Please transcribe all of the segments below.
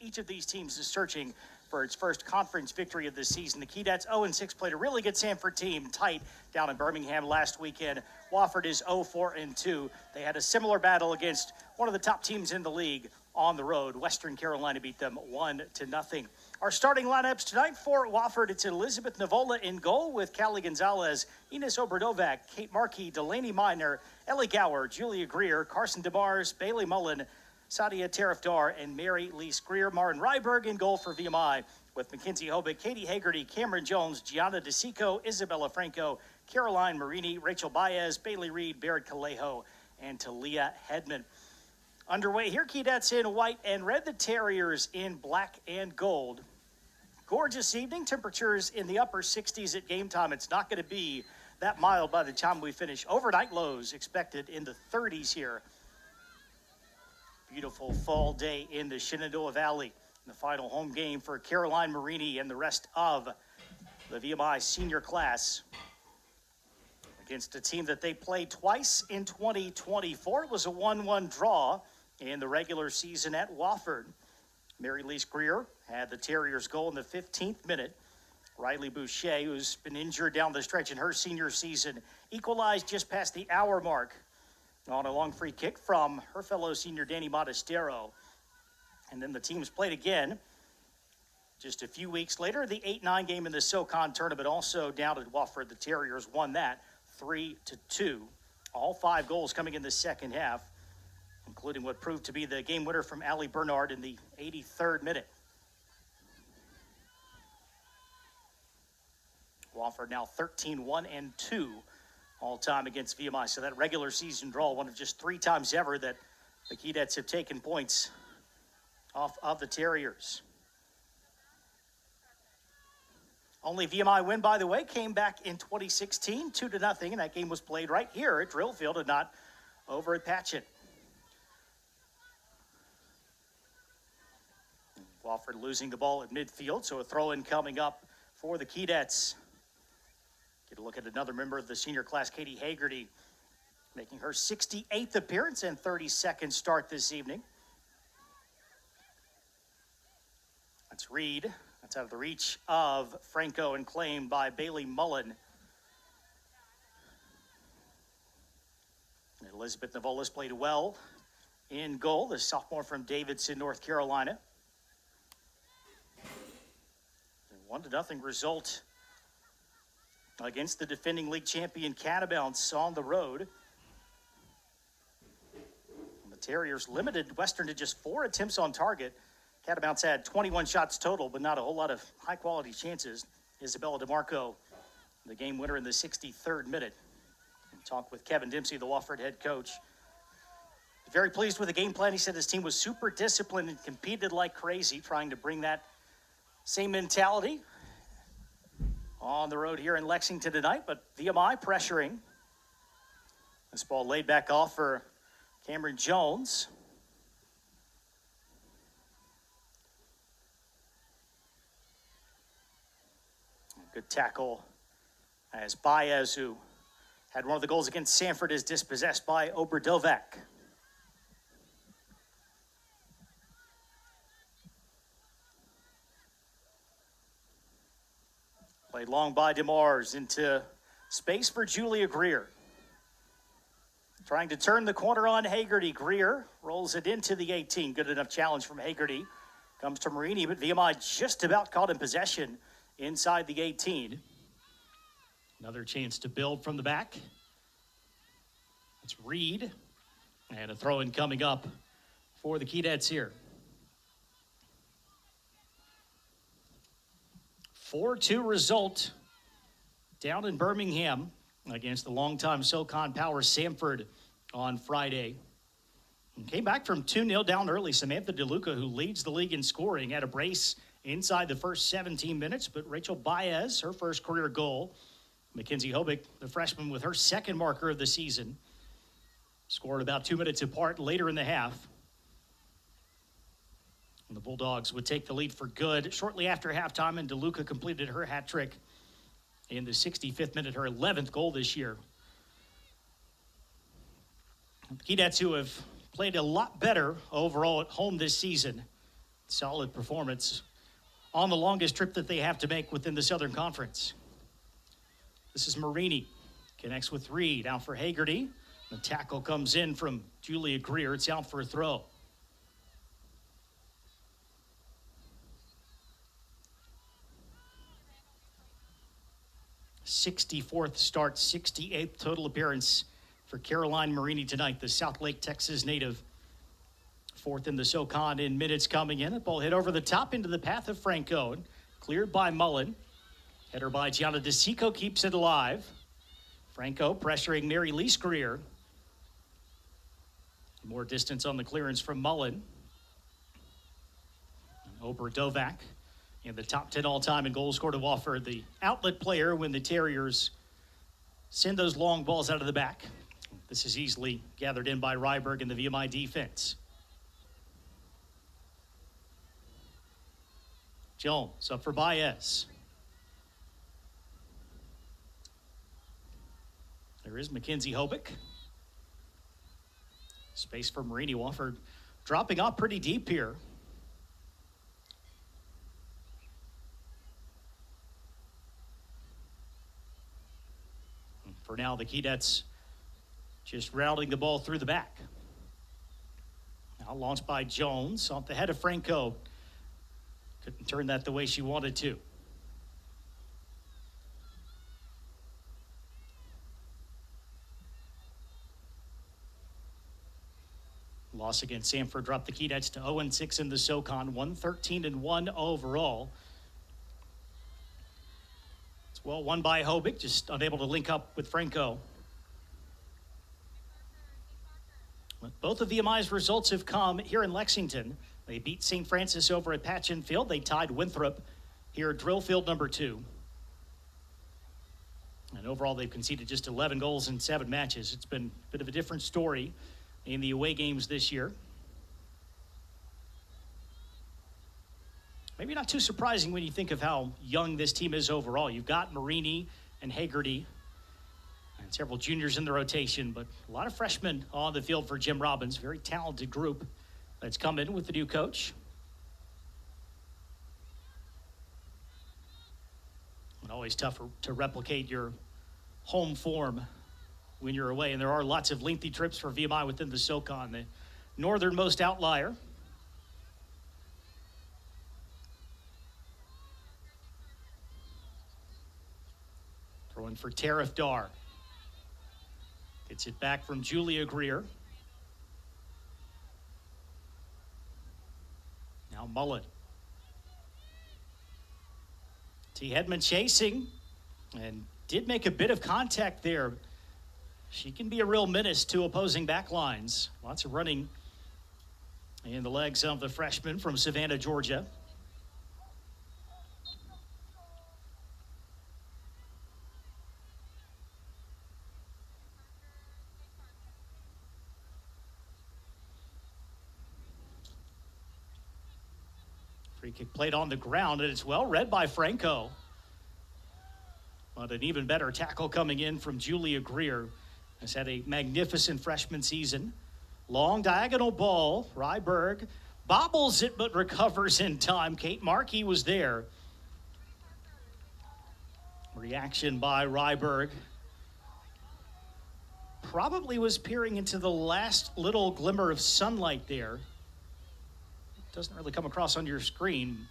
Each of these teams is searching for its first conference victory of the season. The Keydets 0-6 played a really good Sanford team tight down in Birmingham last weekend. Wofford is 0-4-2. They had a similar battle against one of the top teams in the league on the road. Western Carolina beat them 1-0. Our starting lineups tonight for Wofford, it's Elizabeth Navola in goal with Callie Gonzalez, Ines Obradovac, Kate Markey, Delaney Miner, Ellie Gower, Julia Greer, Carson DeMars, Bailey Mullen, Sadia Tarifdar, and Mary Lise Greer. Marin Ryberg in goal for VMI with Mackenzie Hobick, Katie Hagerty, Cameron Jones, Gianna DeSico, Isabella Franco, Caroline Marini, Rachel Baez, Bailey Reed, Barrett Calejo, and Talia Hedman. Underway here, Keydets in white and red, the Terriers in black and gold. Gorgeous evening, temperatures in the upper 60s at game time. It's not going to be that mild by the time we finish. Overnight lows expected in the 30s here. Beautiful fall day in the Shenandoah Valley. The final home game for Caroline Marini and the rest of the VMI senior class against a team that they played twice in 2024. It was a 1-1 draw in the regular season at Wofford. Mary Lise Greer had the Terriers goal in the 15th minute. Riley Boucher, who's been injured down the stretch in her senior season, equalized just past the hour mark on a long free kick from her fellow senior Danny Modestero. And then the teams played again just a few weeks later. The 8-9 game in the SoCon tournament also down at Wofford. The Terriers won that 3-2. All 5 goals coming in the second half, including what proved to be the game winner from Allie Bernard in the 83rd minute. Wofford now 13-1-2 all time against VMI. So that regular season draw, one of just 3 times ever that the Keydets have taken points off of the Terriers. Only VMI win, by the way, came back in 2016, 2-0, and that game was played right here at Drillfield and not over at Patchett. Wofford losing the ball at midfield, so a throw-in coming up for the Keydets. Get a look at another member of the senior class, Katie Hagerty, making her 68th appearance and 32nd start this evening. That's Reed. That's out of the reach of Franco and claimed by Bailey Mullen. And Elizabeth Navolas played well in goal, the sophomore from Davidson, North Carolina. 1-0 result against the defending league champion Catamounts on the road. And the Terriers limited Western to just 4 attempts on target. Catamounts had 21 shots total, but not a whole lot of high-quality chances. Isabella DeMarco, the game winner in the 63rd minute. And talked with Kevin Dempsey, the Wofford head coach. Very pleased with the game plan. He said his team was super disciplined and competed like crazy, trying to bring that same mentality on the road here in Lexington tonight, but VMI pressuring. This ball laid back off for Cameron Jones. Good tackle as Baez, who had one of the goals against Sanford, is dispossessed by Obradovac. Played long by DeMars into space for Julia Greer. Trying to turn the corner on Hagerty. Greer rolls it into the 18. Good enough challenge from Hagerty. Comes to Marini, but VMI just about caught in possession inside the 18. Another chance to build from the back. It's Reed. And a throw-in coming up for the Keydets here. 4-2 result down in Birmingham against the longtime SoCon power Sanford on Friday. And came back from 2-0 down early. Samantha DeLuca, who leads the league in scoring, had a brace inside the first 17 minutes. But Rachel Baez, her first career goal. Mackenzie Hobick, the freshman, with her second marker of the season, scored about 2 minutes apart later in the half. And the Bulldogs would take the lead for good shortly after halftime, and DeLuca completed her hat trick in the 65th minute, her 11th goal this year. The Keydets, who have played a lot better overall at home this season, Solid performance on the longest trip that they have to make within the Southern Conference. This is Marini. Connects with Reed. Out for Hagerty. The tackle comes in from Julia Greer. It's out for a throw. 64th start, 68th total appearance for Caroline Marini tonight, the South Lake, Texas native. Fourth in the SoCon in minutes coming in. The ball hit over the top into the path of Franco. Cleared by Mullen. Header by Gianna DeSico keeps it alive. Franco pressuring Mary Lise Greer. More distance on the clearance from Mullen. Ober Dovak in the top 10 all-time in goals scored to Wofford, the outlet player when the Terriers send those long balls out of the back. This is easily gathered in by Ryberg in the VMI defense. Jones up for Baez. There is Mackenzie Hobick. Space for Marini. Wofford dropping off pretty deep here. For now, the Keydets just routing the ball through the back. Now launched by Jones off the head of Franco. Couldn't turn that the way she wanted to. Loss against Sanford dropped the Keydets to 0-6 in the SoCon, 113-1 overall. It's well won by Hobick, just unable to link up with Franco. Both of VMI's results have come here in Lexington. They beat St. Francis over at Patchen Field. They tied Winthrop here at Drill Field number 2. And overall, they've conceded just 11 goals in 7 matches. It's been a bit of a different story in the away games this year. Maybe not too surprising when you think of how young this team is overall. You've got Marini and Hagerty and several juniors in the rotation, but a lot of freshmen on the field for Jim Robbins. Very talented group that's come in with the new coach. And always tough to replicate your home form when you're away, and there are lots of lengthy trips for VMI within the SoCon, the northernmost outlier. Throwing for Tariff Dar. Gets it back from Julia Greer. Now Mullen. T. Hedman chasing and did make a bit of contact there. She can be a real menace to opposing backlines. Lots of running in the legs of the freshman from Savannah, Georgia. Free kick played on the ground, and it's well read by Franco. But an even better tackle coming in from Julia Greer. Has had a magnificent freshman season. Long diagonal ball. Ryberg bobbles it but recovers in time. Kate Markey was there. Reaction by Ryberg. Probably was peering into the last little glimmer of sunlight there. Doesn't really come across on your screen,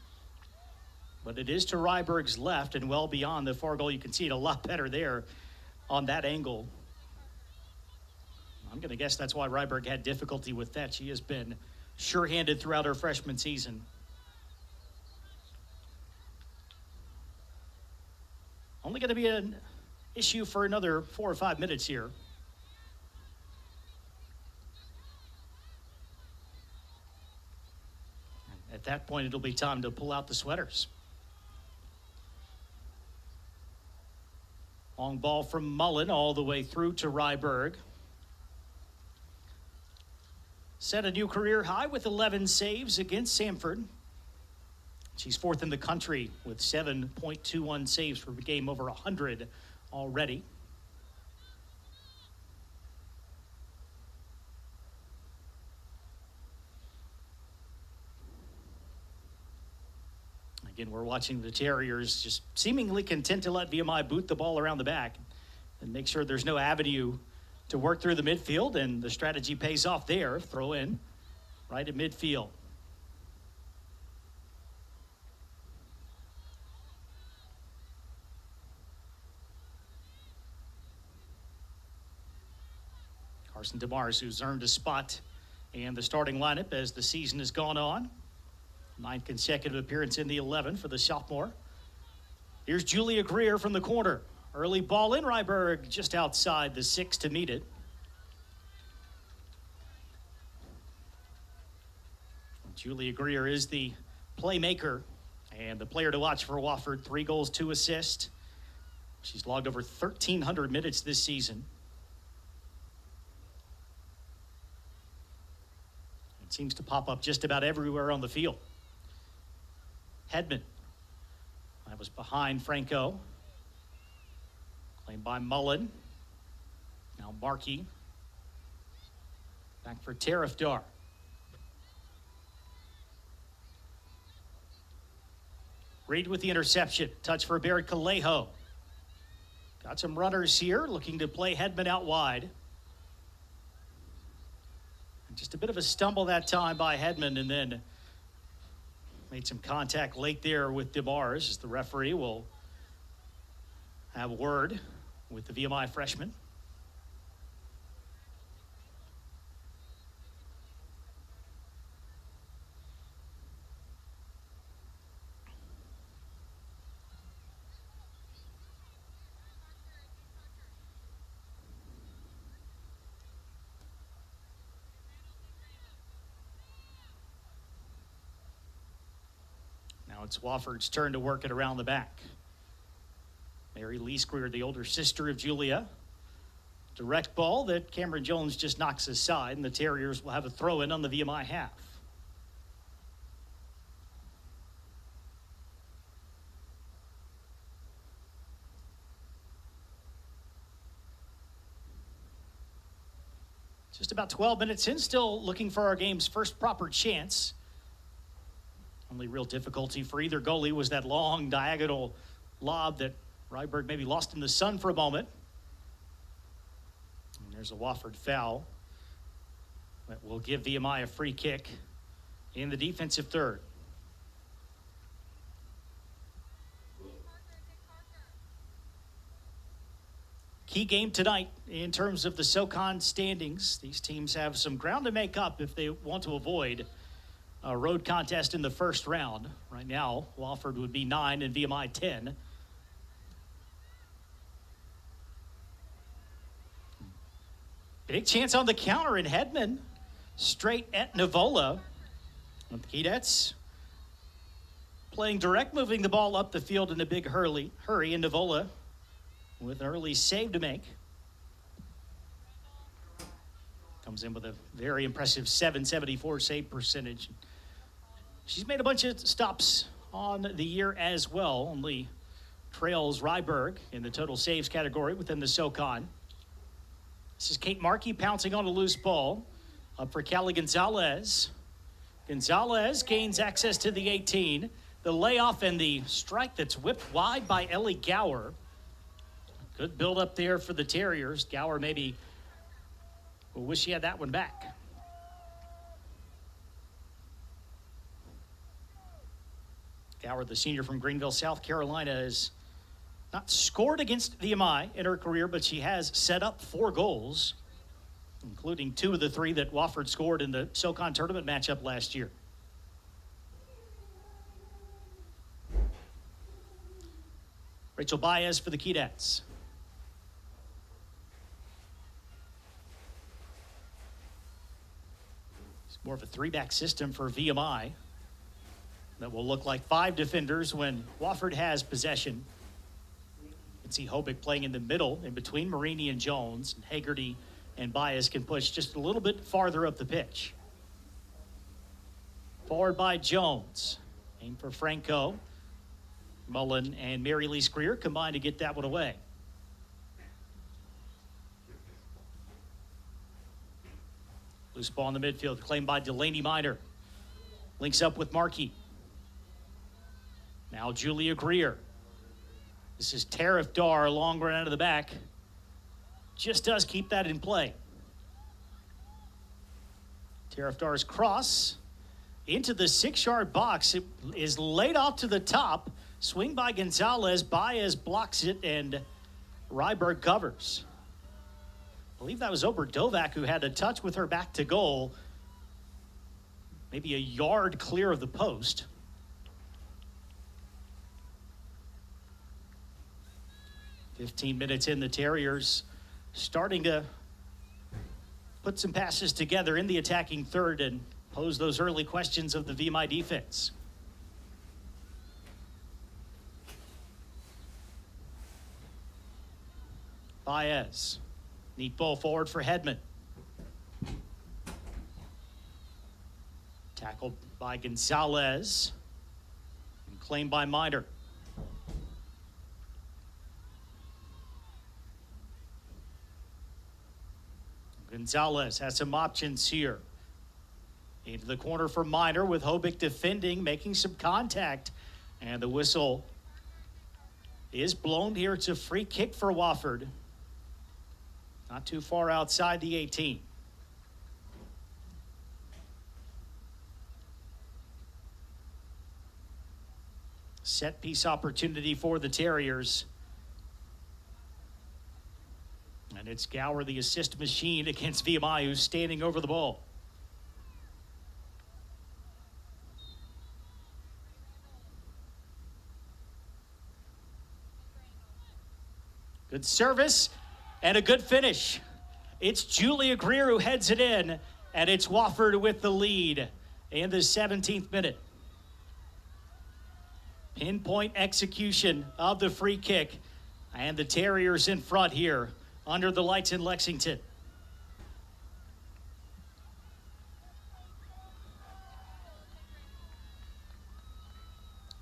but it is to Ryberg's left and well beyond the far goal. You can see it a lot better there on that angle. I'm going to guess that's why Ryberg had difficulty with that. She has been sure-handed throughout her freshman season. Only going to be an issue for another 4 or 5 minutes here. At that point, it'll be time to pull out the sweaters. Long ball from Mullen all the way through to Ryberg. Set a new career high with 11 saves against Sanford. She's 4th in the country with 7.21 saves per game, over 100 already. Again, we're watching the Terriers just seemingly content to let VMI boot the ball around the back and make sure there's no avenue to work through the midfield, and the strategy pays off there. Throw in right at midfield. Carson DeMars, who's earned a spot in the starting lineup as the season has gone on. 9th consecutive appearance in the 11 for the sophomore. Here's Julia Greer from the corner. Early ball in. Ryberg just outside the 6 to meet it. Julia Greer is the playmaker and the player to watch for Wofford. 3 goals, 2 assists. She's logged over 1,300 minutes this season. It seems to pop up just about everywhere on the field. Hedman. That was behind Franco. Claimed by Mullen. Now Markey. Back for Tarifdar. Reed with the interception. Touch for Barrett Calejo. Got some runners here looking to play Hedman out wide. Just a bit of a stumble that time by Hedman, and then made some contact late there with DeMars, as the referee will have a word with the VMI freshman. Now it's Wofford's turn to work it around the back. Mary Lee Greer, the older sister of Julia. Direct ball that Cameron Jones just knocks aside, and the Terriers will have a throw-in on the VMI half. Just about 12 minutes in, still looking for our game's first proper chance. Only real difficulty for either goalie was that long diagonal lob that Ryberg maybe lost in the sun for a moment. And there's a Wofford foul that will give VMI a free kick in the defensive third. Key game tonight in terms of the SoCon standings. These teams have some ground to make up if they want to avoid a road contest in the first round. Right now, Wofford would be 9 and VMI 10. Big chance on the counter in Hedman. Straight at Nivola. The Keydets playing direct, moving the ball up the field in a big hurry. And Nivola with an early save to make. Comes in with a very impressive .774 save percentage. She's made a bunch of stops on the year as well. Only trails Ryberg in the total saves category within the SoCon. This is Kate Markey pouncing on a loose ball. Up for Callie Gonzalez. Gonzalez gains access to the 18. The layoff and the strike that's whipped wide by Ellie Gower. Good build up there for the Terriers. Gower maybe will wish he had that one back. Gower, the senior from Greenville, South Carolina, has not scored against VMI in her career, but she has set up 4 goals, including 2 of the 3 that Wofford scored in the SoCon tournament matchup last year. Rachel Baez for the Keydets. It's more of a 3-back system for VMI that will look like 5 defenders when Wofford has possession. You can see Hobick playing in the middle, in between Marini and Jones, and Hagerty and Baez can push just a little bit farther up the pitch. Forward by Jones. Aim for Franco. Mullen and Mary Lee Greer combined to get that one away. Loose ball in the midfield, claimed by Delaney Miner. Links up with Markey. Now Julia Greer. This is Tariff Dar, long run out of the back. Just does keep that in play. Tariff Dar's cross into the 6-yard box. It is laid off to the top. Swing by Gonzalez. Baez blocks it, and Ryberg covers. I believe that was Oberdovac who had a touch with her back to goal. Maybe a yard clear of the post. "15 minutes in, the Terriers starting to put some passes together in the attacking third and pose those early questions of the VMI defense. Baez. Neat ball forward for Hedman. Tackled by Gonzalez and claimed by Miner. Gonzalez has some options here. Into the corner for Miner with Hobick defending, making some contact. And the whistle is blown here. It's a free kick for Wofford. Not too far outside the 18. Set piece opportunity for the Terriers. And it's Gower, the assist machine, against VMI, who's standing over the ball. Good service and a good finish. It's Julia Greer who heads it in, and it's Wofford with the lead in the 17th minute. Pinpoint execution of the free kick, and the Terriers in front here under the lights in Lexington.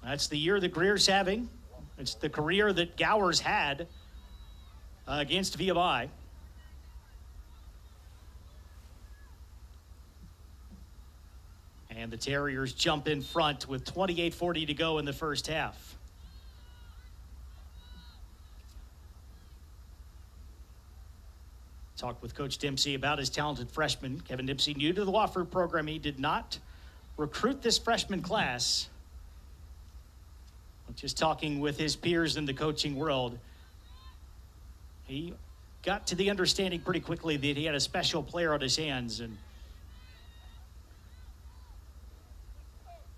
That's the year that Greer's having. It's the career that Gower's had against VMI. And the Terriers jump in front with 28:40 to go in the first half. Talked with Coach Dempsey about his talented freshman. Kevin Dempsey, new to the Wofford program. He did not recruit this freshman class. Just talking with his peers in the coaching world, he got to the understanding pretty quickly that he had a special player on his hands, and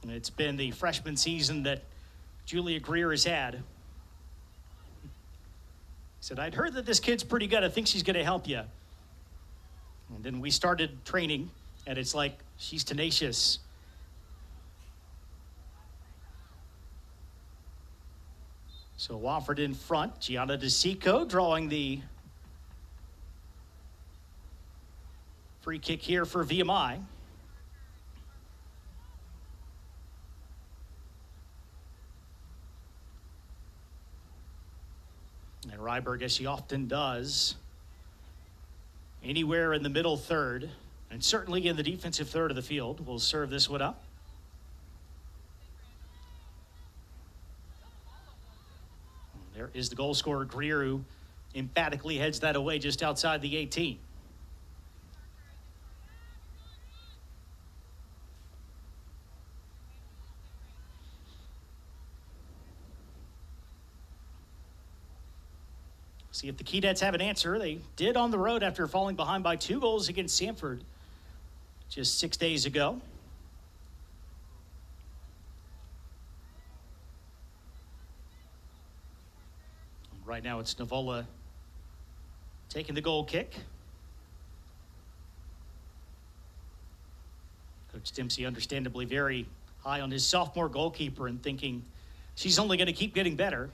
it's been the freshman season that Julia Greer has had. He said, "I'd heard that this kid's pretty good. I think she's going to help you." And then we started training, and it's like she's tenacious. So Wofford in front. Gianna DeSico drawing the free kick here for VMI. And Ryberg, as she often does, anywhere in the middle third, and certainly in the defensive third of the field, will serve this one up. There is the goal scorer, Greer, who emphatically heads that away just outside the 18. See if the Keydets have an answer. They did on the road after falling behind by 2 goals against Sanford just 6 days ago. Right now it's Navola taking the goal kick. Coach Dempsey understandably very high on his sophomore goalkeeper and thinking she's only going to keep getting better.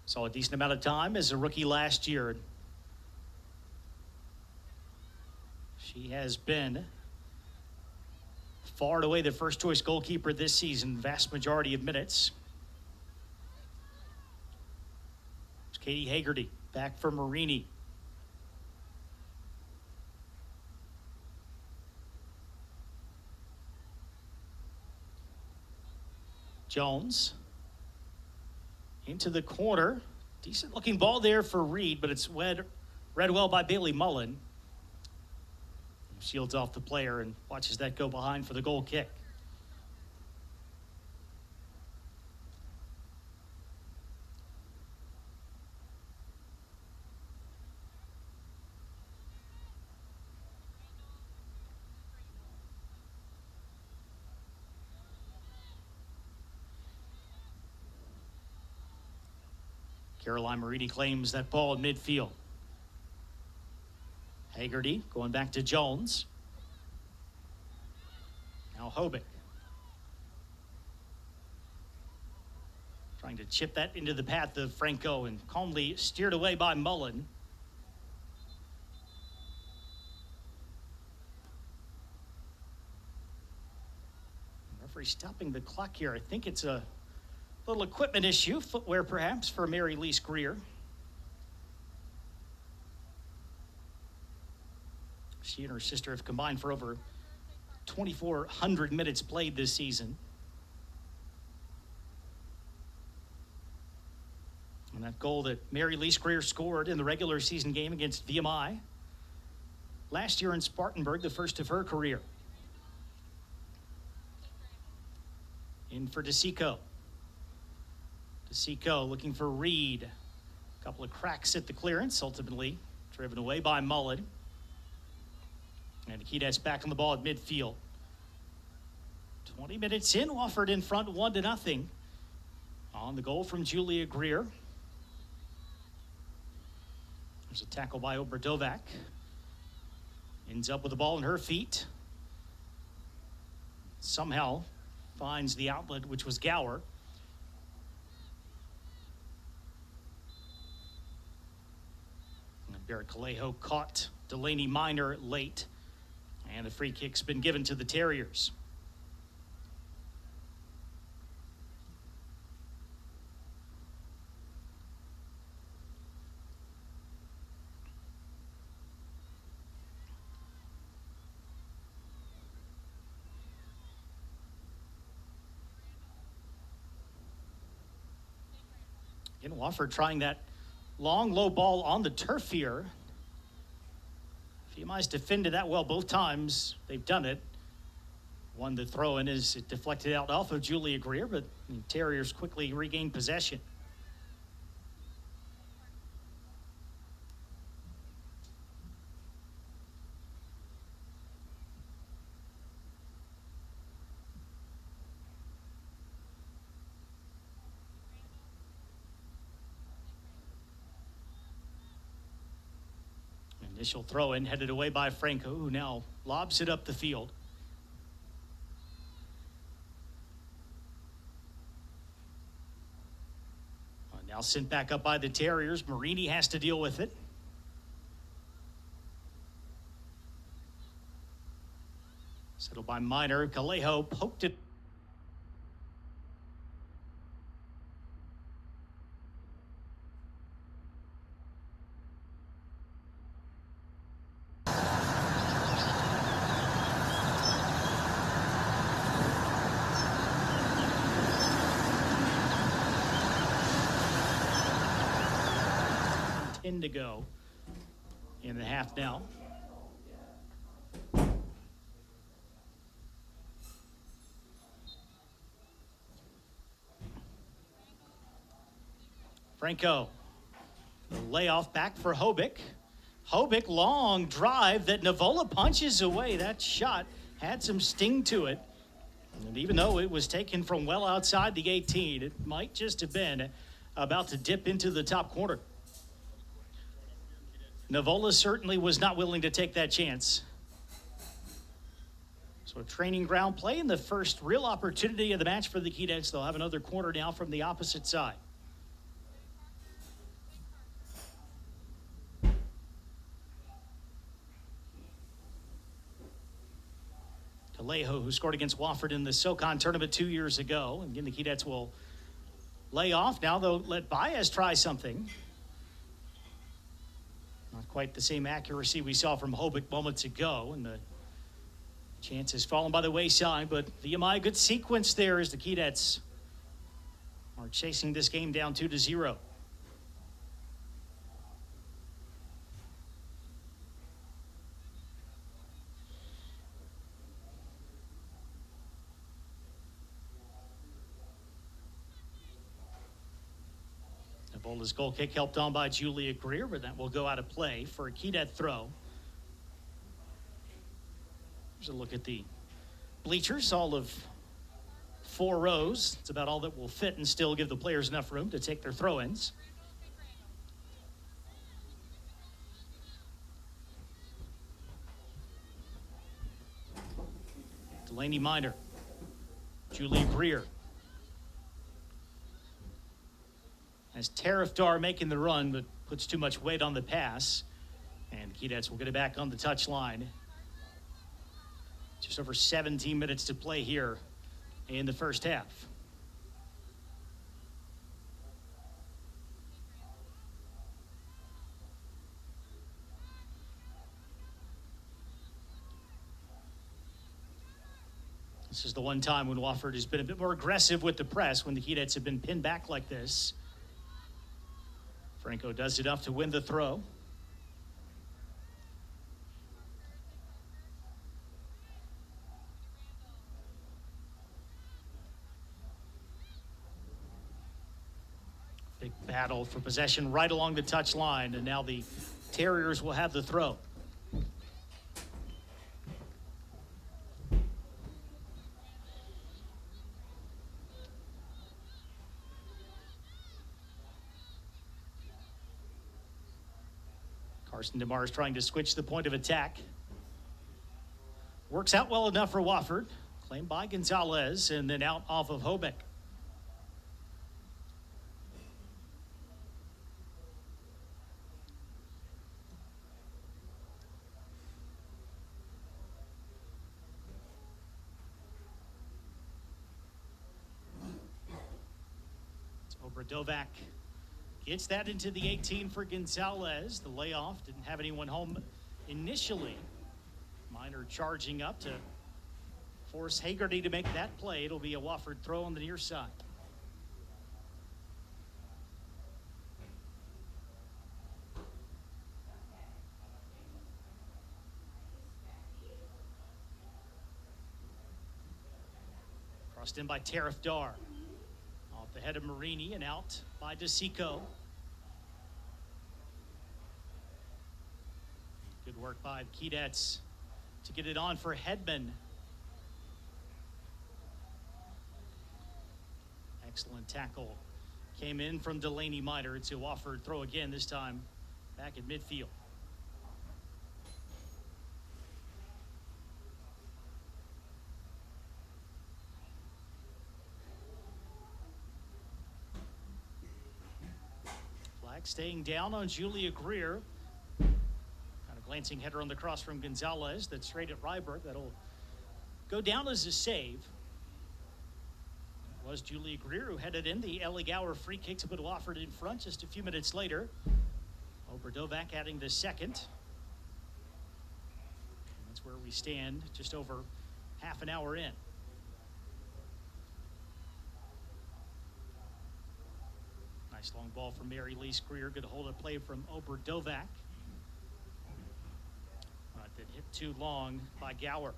Saw a decent amount of time as a rookie last year. She has been far and away the first choice goalkeeper this season, vast majority of minutes. It's Katie Hagerty back for Marini. Jones into the corner. Decent looking ball there for Reed, but it's read well by Bailey Mullen. Shields off the player and watches that go behind for the goal kick. Caroline Marini claims that ball in midfield. Hagerty going back to Jones. Now Hobick. Trying to chip that into the path of Franco and calmly steered away by Mullen. Referee stopping the clock here. I think it's a little equipment issue, footwear perhaps, for Mary Lise Greer. She and her sister have combined for over 2,400 minutes played this season. And that goal that Mary Lise Greer scored in the regular season game against VMI last year in Spartanburg, the first of her career. In for DeSico. DeSico looking for Reed. A couple of cracks at the clearance, ultimately driven away by Mullen. And the Keydets back on the ball at midfield. 20 minutes in, Wofford in front 1-0 on the goal from Julia Greer. There's a tackle by Oberdovac. Ends up with the ball in her feet. Somehow finds the outlet, which was Gower. Barrett Calejo caught Delaney Minor late, and the free kick's been given to the Terriers. Again, Wofford trying that long, low ball on the turf here. VMI's defended that well both times they've done it. One, the throw-in is it deflected out off of Julia Greer, but the Terriers quickly regained possession. Initial throw-in headed away by Franco, who now lobs it up the field. Now sent back up by the Terriers. Marini has to deal with it. Settled by Minor. Calejo poked it. To go in the half now. Franco, the layoff back for Hobick. Hobick, long drive that Navola punches away. That shot had some sting to it. And even though it was taken from well outside the 18, it might just have been about to dip into the top corner. Navola certainly was not willing to take that chance. So a training ground play in the first real opportunity of the match for the Keydets. They'll have another corner now from the opposite side. Calejo, who scored against Wofford in the SoCon tournament 2 years ago. And again, the Keydets will lay off. Now they'll let Baez try something. Not quite the same accuracy we saw from Hobick moments ago, and the chance has fallen by the wayside, but VMI, good sequence there as the Keydets are chasing this game down 2-0. Ebola's goal kick helped on by Julia Greer, but that will go out of play for a Keydeth throw. Here's a look at the bleachers, all of 4 rows. It's about all that will fit and still give the players enough room to take their throw-ins. Delaney Miner, Julia Greer. As Tarifdar making the run, but puts too much weight on the pass. And Keydets will get it back on the touchline. Just over 17 minutes to play here in the first half. This is the one time when Wofford has been a bit more aggressive with the press when the Keydets have been pinned back like this. Franco does enough to win the throw. Big battle for possession right along the touch line, and now the Terriers will have the throw. Carson DeMar is trying to switch the point of attack. Works out well enough for Wofford. Claimed by Gonzalez and then out off of Hobeck. It's Obradovac. Gets that into the 18 for Gonzalez. The layoff didn't have anyone home initially. Miner charging up to force Hagerty to make that play. It'll be a Wofford throw on the near side. Crossed in by Tarifdar. Off the head of Marini and out by DeSico. Good work by the Keydets to get it on for Hedman. Excellent tackle. Came in from Delaney Miner. It's a Wofford throw again, this time back at midfield. Flag staying down on Julia Greer. Kind of glancing header on the cross from Gonzalez. That's straight at Ryberg. That'll go down as a save. It was Julia Greer who headed in. The Ellie Gower free kick to put Wofford in front just a few minutes later. Obradovac adding the second. And that's where we stand, just over half an hour in. Nice long ball from Mary Lee Greer. Good hold of play from Obradovac. That hit too long by Gower.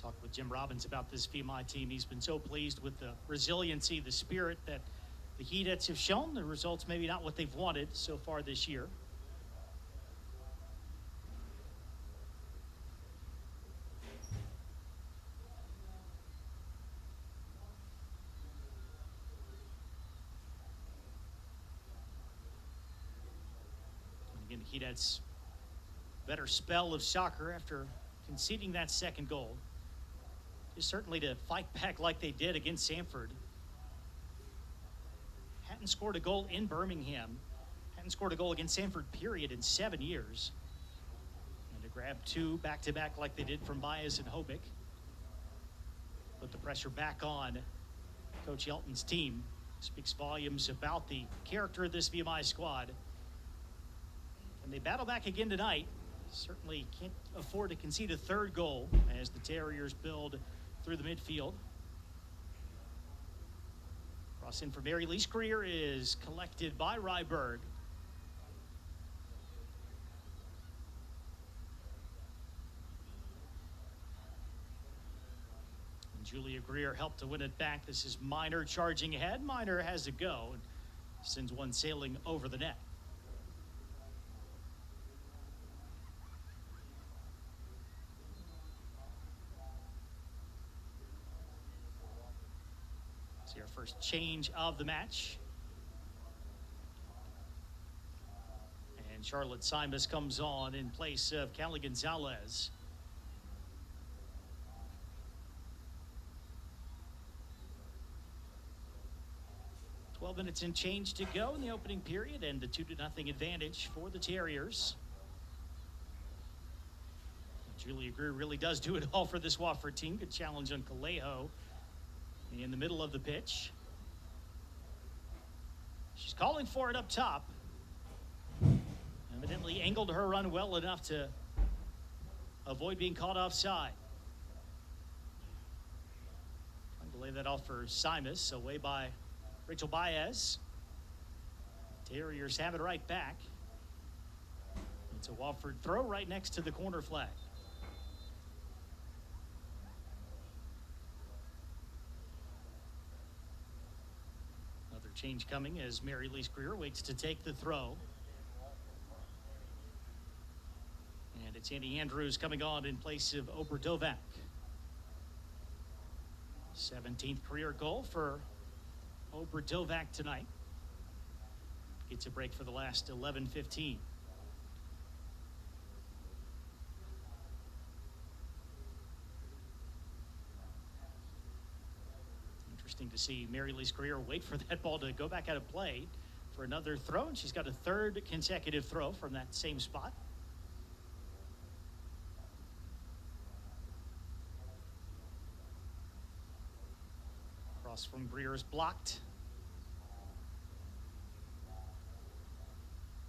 Talked with Jim Robbins about this VMI team. He's been so pleased with the resiliency, the spirit that the Keydets have shown. The results maybe not what they've wanted so far this year. And again, the Keydets' better spell of soccer after conceding that second goal is certainly to fight back like they did against Sanford. Hadn't scored a goal in Birmingham. Hadn't scored a goal against Sanford, period, in 7 years. And to grab 2 back-to-back like they did from Baez and Hobeck. Put the pressure back on Coach Yelton's team. Speaks volumes about the character of this VMI squad. And they battle back again tonight. Certainly can't afford to concede a third goal as the Terriers build through the midfield. Cross in for Mary Lee Greer is collected by Ryberg. And Julia Greer helped to win it back. This is Miner charging ahead. Miner has a go and sends one sailing over the net. See our first change of the match. And Charlotte Simas comes on in place of Callie Gonzalez. "12 minutes and change to go in the opening period, and the 2-0 advantage for the Terriers. Julia Greer really does do it all for this Wofford team. Good challenge on Calejo in the middle of the pitch. She's calling for it up top. Evidently angled her run well enough to avoid being caught offside. Trying to lay that off for Simas, away by Rachel Baez. Terriers have it right back. It's a Wofford throw right next to the corner flag. Another change coming as Mary Lee Greer waits to take the throw. And it's Andy Andrews coming on in place of Obradovak. 17th career goal for Obradovak tonight. Gets a break for the last 11-15. Interesting to see Mary Lee Greer wait for that ball to go back out of play for another throw, and she's got a third consecutive throw from that same spot. Cross from Greer is blocked.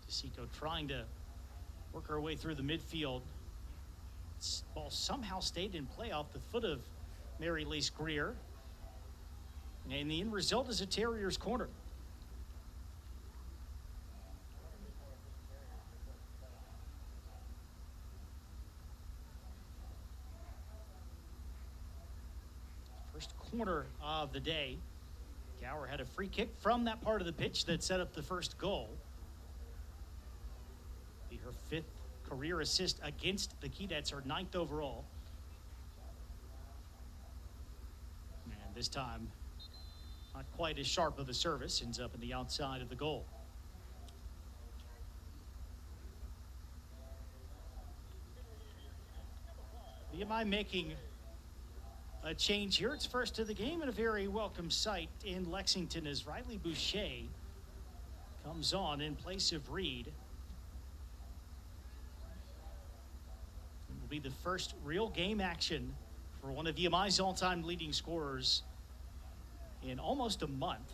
DeSico trying to work her way through the midfield. This ball somehow stayed in play off the foot of Mary Lee Greer. And the end result is a Terriers corner. First corner of the day. Gower had a free kick from that part of the pitch that set up the first goal. Be her 5th career assist against the Keydets, her 9th overall. And this time, not quite as sharp of a service, ends up in the outside of the goal. VMI making a change here. It's first of the game and a very welcome sight in Lexington as Riley Boucher comes on in place of Reed. It will be the first real game action for one of VMI's all-time leading scorers in almost a month.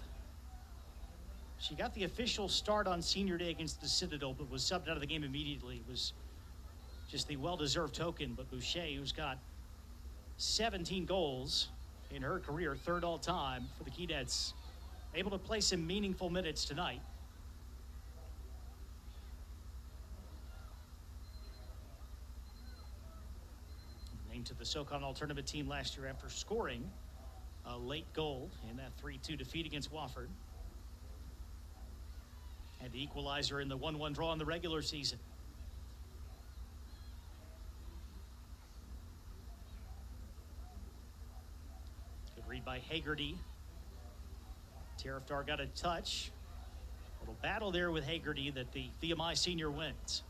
She got the official start on senior day against the Citadel, but was subbed out of the game immediately. It was just the well-deserved token, but Boucher, who's got 17 goals in her career, 3rd all-time for the Keydets, able to play some meaningful minutes tonight. Named to the SoCon All-Tournament team last year after scoring a late goal in that 3-2 defeat against Wofford. And the equalizer in the 1-1 draw in the regular season. Good read by Hagerty. Tariftar got a touch. A little battle there with Hagerty that the VMI senior wins.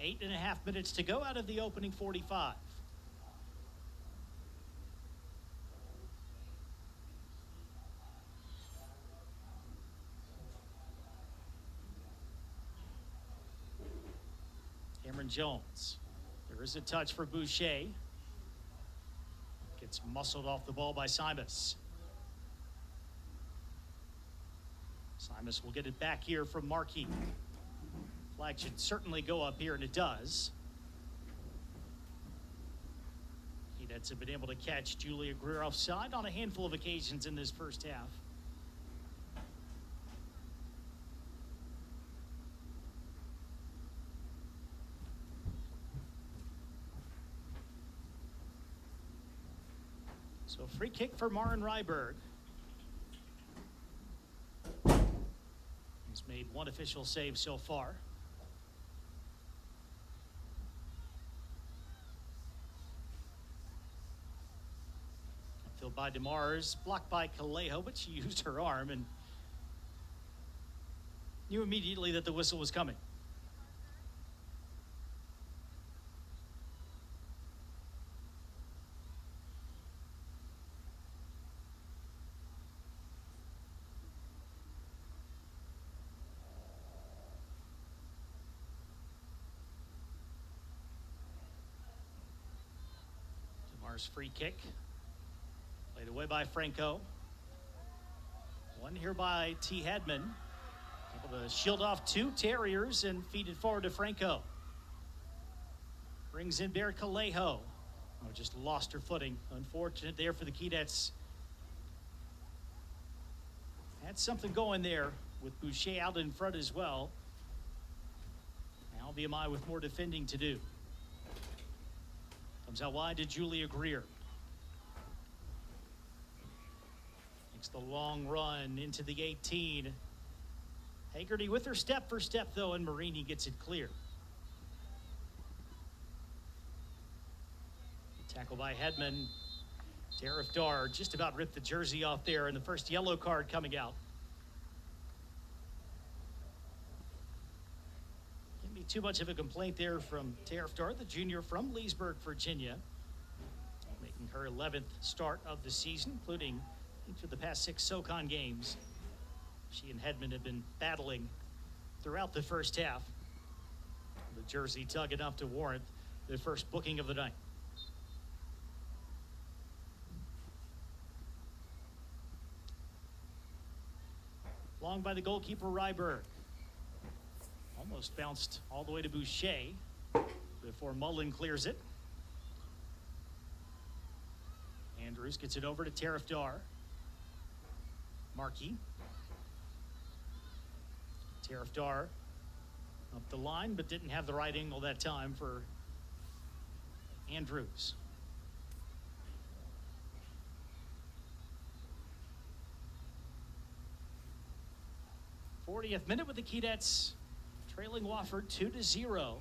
Eight and a half minutes to go out of the opening 45. Cameron Jones. There is a touch for Boucher. Get It's muscled off the ball by Simas. Simas will get it back here from Markey. Flag should certainly go up here, and it does. Cadets have been able to catch Julia Greer offside on a handful of occasions in this first half. So free kick for Maren Ryberg. He's made one official save so far. Filled by DeMars, blocked by Calejo, but she used her arm and knew immediately that the whistle was coming. DeMars' free kick. Played away by Franco. One here by T. Hedman. Able to shield off two Terriers and feed it forward to Franco. Brings in Bear Calejo. Oh, just lost her footing. Unfortunate there for the Keydets. Had something going there with Boucher out in front as well. Now VMI with more defending to do. Comes out wide to Julia Greer. The long run into the 18. Hagerty with her step for step, though, and Marini gets it clear. Tackle by Hedman. Tariff Dar just about ripped the jersey off there, and the first yellow card coming out. Can't be too much of a complaint there from Tariff Dar, the junior from Leesburg, Virginia. Making her 11th start of the season, including for the past 6 SoCon games. She and Hedman have been battling throughout the first half. The jersey tug enough to warrant the first booking of the night. Long by the goalkeeper Ryberg. Almost bounced all the way to Boucher before Mullen clears it. Andrews gets it over to Tariff Dar. Markey. Tariff Dar up the line, but didn't have the right angle that time for Andrews. '40th minute with the Keydets trailing Wofford 2-0.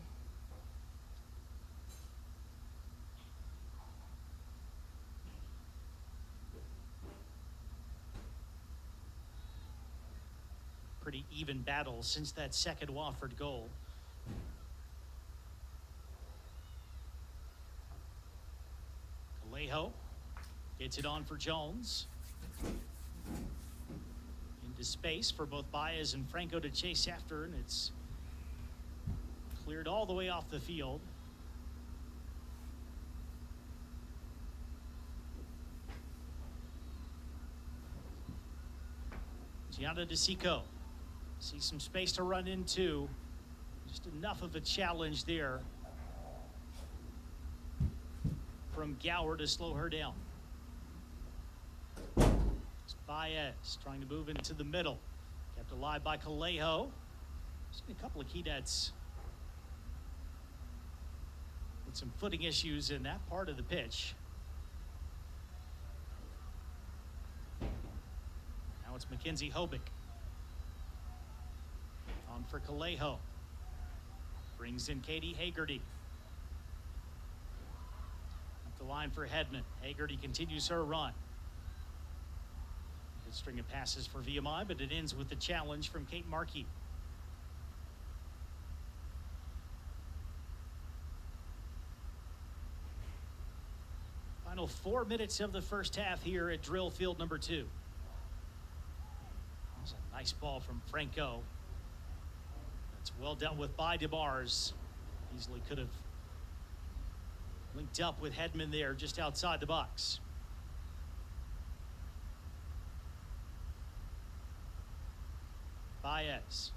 Pretty even battle since that second Wofford goal. Calejo gets it on for Jones. Into space for both Baez and Franco to chase after, and it's cleared all the way off the field. Gianna DeSico. See some space to run into. Just enough of a challenge there from Gower to slow her down. It's Baez trying to move into the middle. Kept alive by Calejo. Seen a couple of Keydets with some footing issues in that part of the pitch. Now it's Mackenzie Hobick. On for Calejo. Brings in Katie Hagerty. Up the line for Hedman. Hagerty continues her run. Good string of passes for VMI, but it ends with the challenge from Kate Markey. Final 4 minutes of the first half here at drill field number 2. That was a nice ball from Franco. It's well dealt with by DeMars. Easily could have linked up with Hedman there just outside the box. Baez.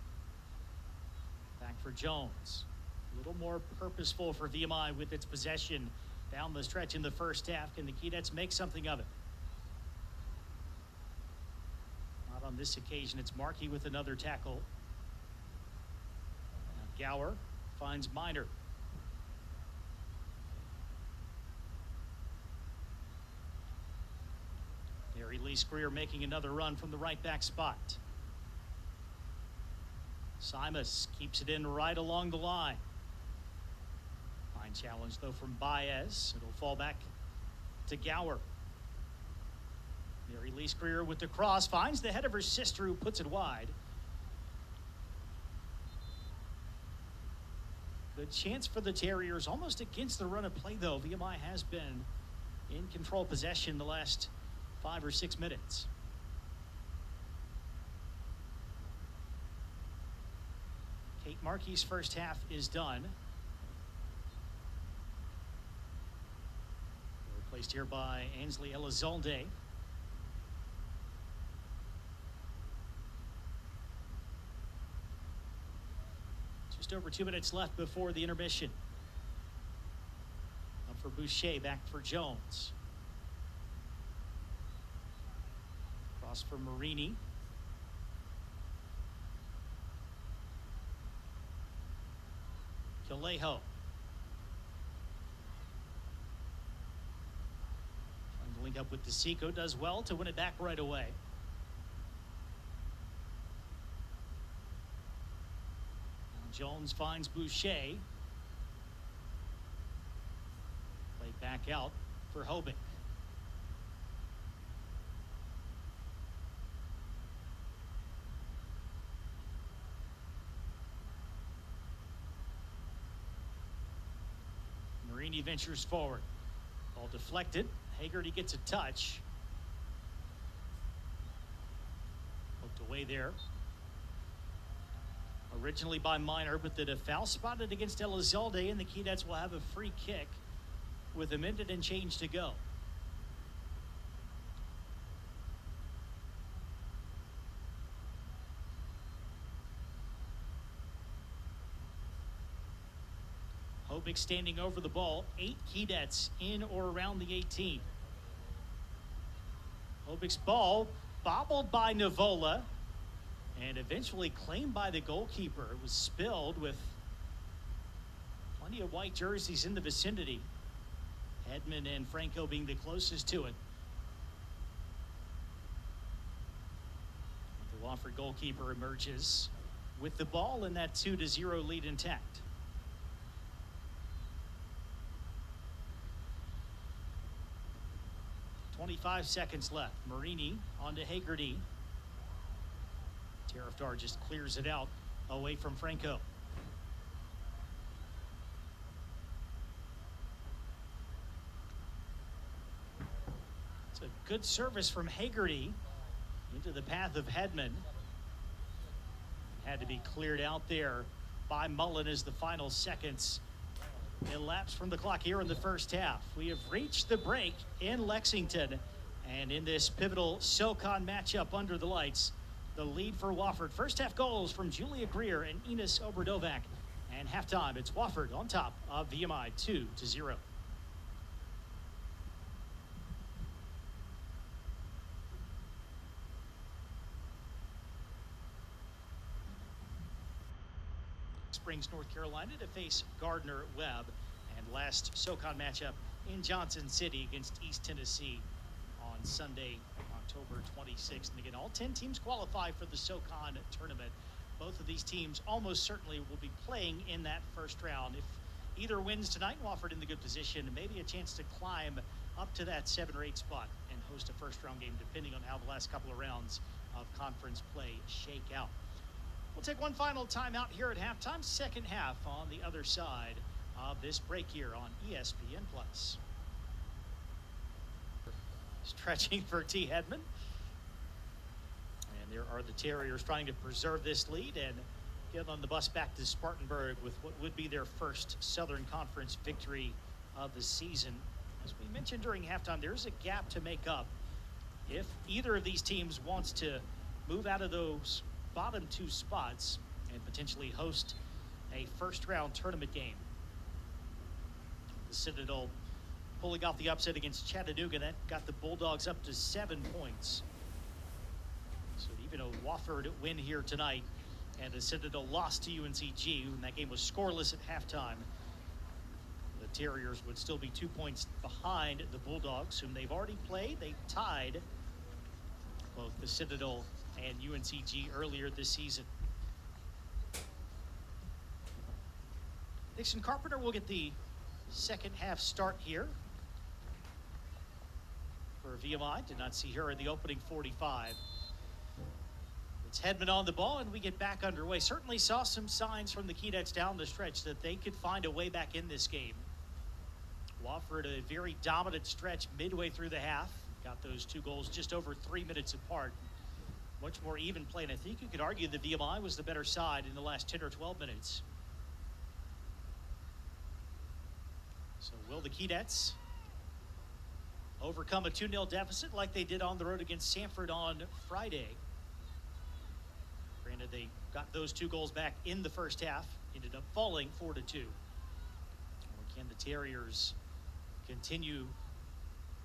Back for Jones. A little more purposeful for VMI with its possession down the stretch in the first half. Can the Keydets make something of it? Not on this occasion. It's Markey with another tackle. Now Gower finds Miner. Release Greer making another run from the right back spot. Simas keeps it in right along the line. Fine challenge though from Baez. It'll fall back to Gower. Release Greer with the cross, finds the head of her sister who puts it wide. Good chance for the Terriers, almost against the run of play though. VMI has been in control possession the last 5 or 6 minutes. Kate Markey's first half is done. Replaced here by Ansley Elizalde. Just over 2 minutes left before the intermission. Up for Boucher, back for Jones. For Marini. Kalejo. Trying to link up with DeSico. Does well to win it back right away. Now Jones finds Boucher. Played back out for Hobick. Marini ventures forward. Ball deflected. Hagerty gets a touch. Hooked away there. Originally by Miner, but the foul spotted against Elizalde, and the Keydets will have a free kick with a minute and change to go. Hobick standing over the ball. 8 Keydets in or around the 18. Hobick's ball bobbled by Navola and eventually claimed by the goalkeeper. It was spilled with plenty of white jerseys in the vicinity. Hedman and Franco being the closest to it. The Wofford goalkeeper emerges with the ball in that 2-0 lead intact. 25 seconds left. Marini onto Hagerty. Taraftar just clears it out away from Franco. It's a good service from Hagerty into the path of Hedman. Had to be cleared out there by Mullen as the final seconds elapsed from the clock here in the first half. We have reached the break in Lexington, and in this pivotal SoCon matchup under the lights, the lead for Wofford. First half goals from Julia Greer and Enos Oberdovac, and halftime it's Wofford on top of VMI 2-0. Springs, North Carolina to face Gardner-Webb, and last SoCon matchup in Johnson City against East Tennessee on Sunday, October 26th. And again, all 10 teams qualify for the SoCon tournament. Both of these teams almost certainly will be playing in that first round. If either wins tonight, Wofford in the good position, maybe a chance to climb up to that 7 or 8 spot and host a first round game, depending on how the last couple of rounds of conference play shake out. We'll take one final timeout here at halftime. Second half on the other side of this break here on ESPN+. Stretching for T. Hedman. And there are the Terriers trying to preserve this lead and get on the bus back to Spartanburg with what would be their first Southern Conference victory of the season. As we mentioned during halftime, there's a gap to make up if either of these teams wants to move out of those bottom two spots and potentially host a first-round tournament game. The Citadel pulling off the upset against Chattanooga. That got the Bulldogs up to 7 points. So even a Wofford win here tonight, and the Citadel lost to UNCG, and that game was scoreless at halftime. The Terriers would still be 2 points behind the Bulldogs, whom they've already played. They tied both the Citadel and UNCG earlier this season. Dixon Carpenter will get the second half start here for VMI. Did not see her in the opening 45. It's Hedman on the ball, and we get back underway. Certainly saw some signs from the Keydets down the stretch that they could find a way back in this game. Wofford, a very dominant stretch midway through the half. Got those 2 goals just over 3 minutes apart. Much more even play, and I think you could argue that VMI was the better side in the last 10 or 12 minutes. So will the Keydets overcome a 2-0 deficit like they did on the road against Sanford on Friday? Granted, they got those 2 goals back in the first half, ended up falling 4-2. Or can the Terriers continue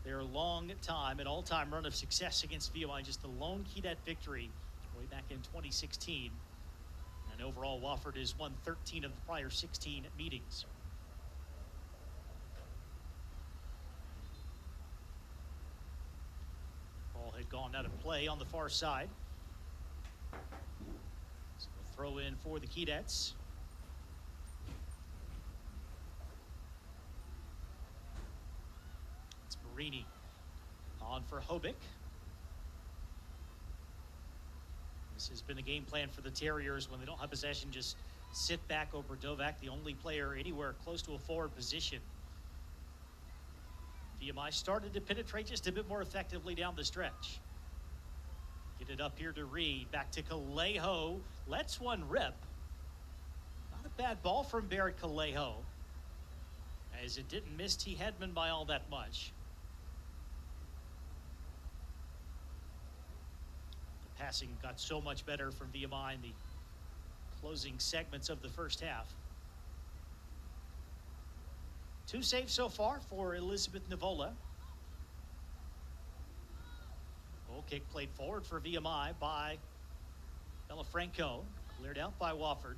their long time, an all-time run of success against VMI, just the lone Keydet victory way back in 2016. And overall, Wofford has won 13 of the prior 16 meetings. Ball had gone out of play on the far side. So we'll throw in for the Keydets. Marini on for Hobick. This has been a game plan for the Terriers when they don't have possession. Just sit back over Dovak, the only player anywhere close to a forward position. VMI started to penetrate just a bit more effectively down the stretch. Get it up here to Reed, back to Calejo, lets one rip. Not a bad ball from Barrett Calejo, as it didn't miss T. Hedman by all that much. The passing got so much better from VMI in the closing segments of the first half. 2 saves so far for Elizabeth Nivola. Goal kick played forward for VMI by Bella Franco. Cleared out by Wofford.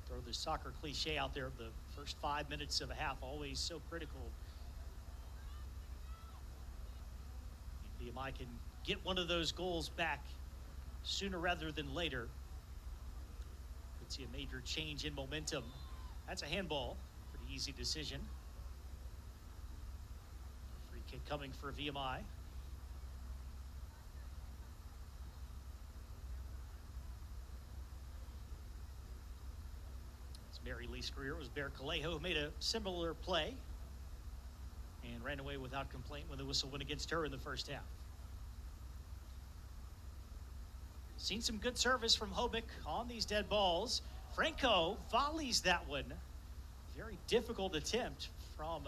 Throw the soccer cliche out there. The first 5 minutes of a half always so critical. If VMI can get one of those goals back sooner rather than later, could see a major change in momentum. That's a handball. Pretty easy decision. Free kick coming for VMI. It's Mary Lee's career. It was Bear Calejo who made a similar play and ran away without complaint when the whistle went against her in the first half. Seen some good service from Hobick on these dead balls. Franco volleys that one. Very difficult attempt from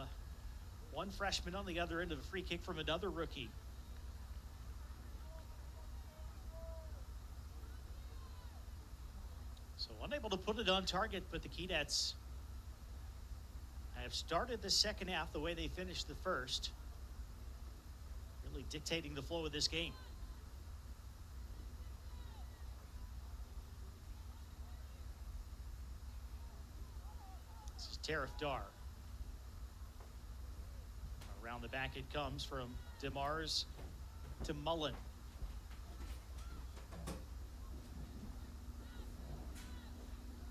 one freshman on the other end of a free kick from another rookie. So unable to put it on target, but the Keydets have started the second half the way they finished the first, really dictating the flow of this game. Tariff Dar. Around the back it comes from DeMars to Mullen.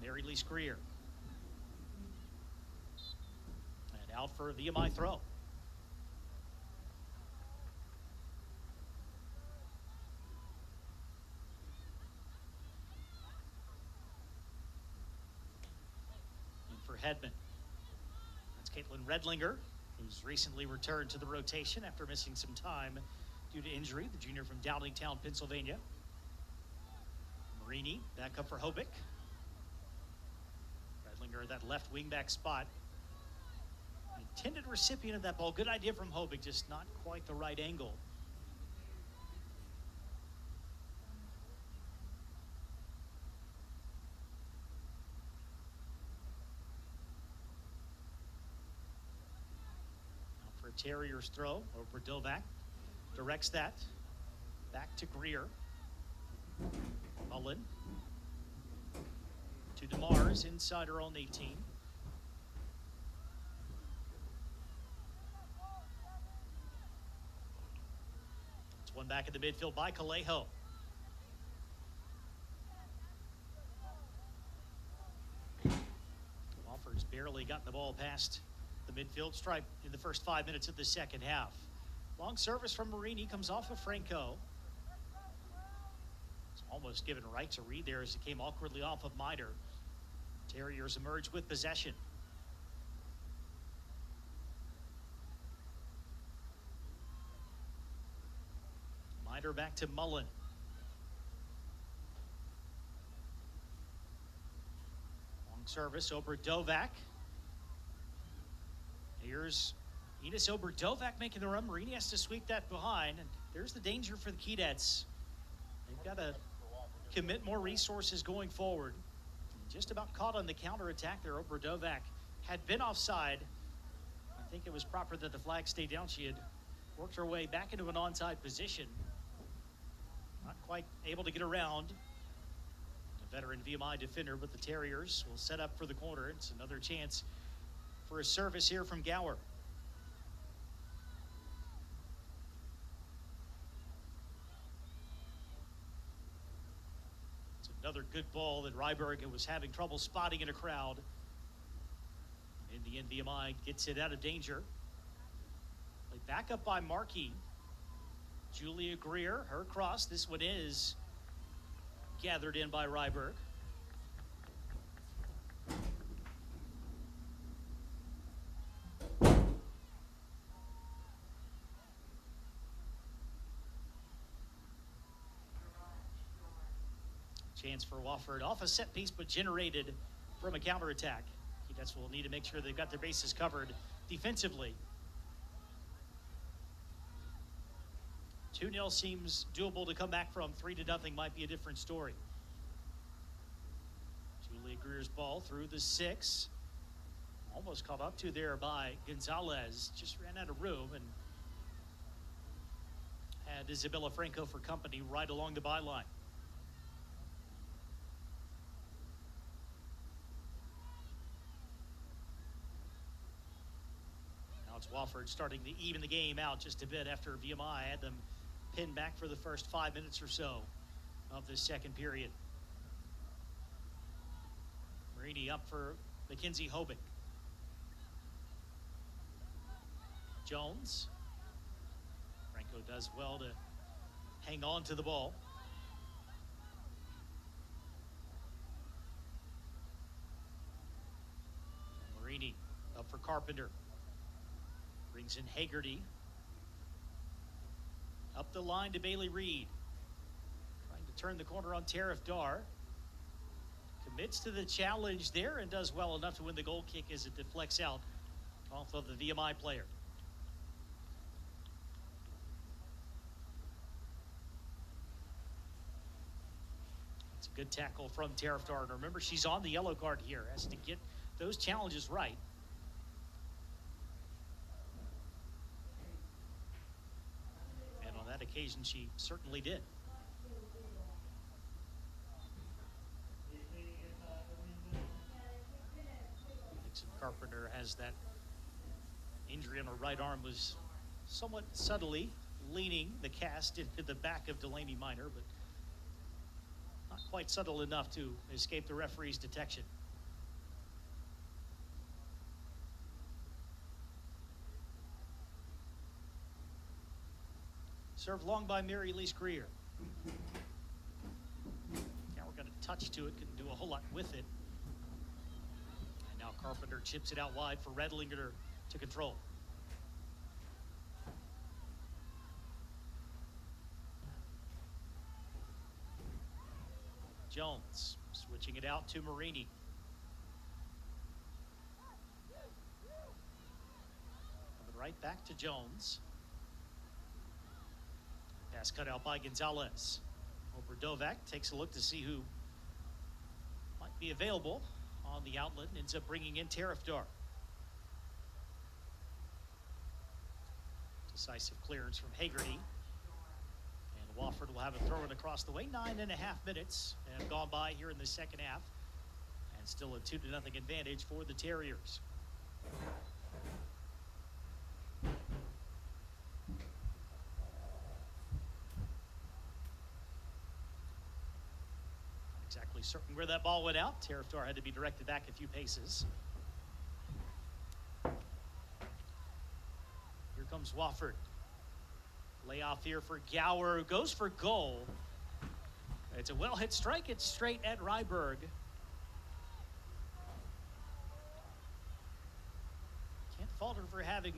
Mary Lee Greer. And out for a VMI throw. And for Hedman. Caitlin Redlinger, who's recently returned to the rotation after missing some time due to injury, the junior from Downingtown, Pennsylvania. Marini back up for Hobick. Redlinger, that left wingback spot. Intended recipient of that ball. Good idea from Hobick, just not quite the right angle. Terriers throw over Dovak. Directs that. Back to Greer. Mullen. To DeMars inside her own 18. It's one back in the midfield by Calejo. Wofford's barely gotten the ball past the midfield stripe in the first 5 minutes of the second half. Long service from Marini comes off of Franco. It's almost given right to Reed there as it came awkwardly off of Miter. Terriers emerge with possession. Miter back to Mullen. Long service over Dovak. Here's Enos Oberdovac making the run. Marini has to sweep that behind, and there's the danger for the Keydets. They've got to commit more resources going forward. Just about caught on the counterattack there. Oberdovac had been offside. I think it was proper that the flag stay down. She had worked her way back into an onside position. Not quite able to get around. A veteran VMI defender, but the Terriers will set up for the corner. It's another chance for a service here from Gower. It's another good ball that Ryberg was having trouble spotting in a crowd. In the end, VMI gets it out of danger. Played back up by Markey. Julia Greer, her cross. This one is gathered in by Ryberg. Chance for Wofford off a set piece, but generated from a counterattack. That's what we'll need to make sure they've got their bases covered defensively. 2-0 seems doable to come back from. 3-0 might be a different story. Julia Greer's ball through the 6. Almost caught up to there by Gonzalez. Just ran out of room and had Isabella Franco for company right along the byline. It's Wofford starting to even the game out just a bit after VMI had them pinned back for the first 5 minutes or so of the second period. Marini up for Mackenzie Hobick. Jones. Franco does well to hang on to the ball. Marini up for Carpenter. Brings in Hagerty. Up the line to Bailey Reed. Trying to turn the corner on Tariff Dar. Commits to the challenge there and does well enough to win the goal kick as it deflects out off of the VMI player. It's a good tackle from Tariff Dar. And remember, she's on the yellow card here. Has to get those challenges right. Occasion she certainly did. Dixon Carpenter has that injury on her right arm, was somewhat subtly leaning the cast into the back of Delaney Miner, but not quite subtle enough to escape the referee's detection. Served long by Mary Elise Greer. Now we're going to touch to it, couldn't do a whole lot with it. And now Carpenter chips it out wide for Redlinger to control. Jones switching it out to Marini. Coming right back to Jones. Pass cut out by Gonzalez. Oberdovac takes a look to see who might be available on the outlet and ends up bringing in Tariff Dar. Decisive clearance from Hagerty. And Wofford will have it thrown across the way. 9.5 minutes have gone by here in the second half. And still a 2-0 advantage for the Terriers. Exactly certain where that ball went out. Terriftar had to be directed back a few paces. Here comes Wofford. Layoff here for Gower, who goes for goal. It's a well-hit strike. It's straight at Ryberg. Can't fault her for having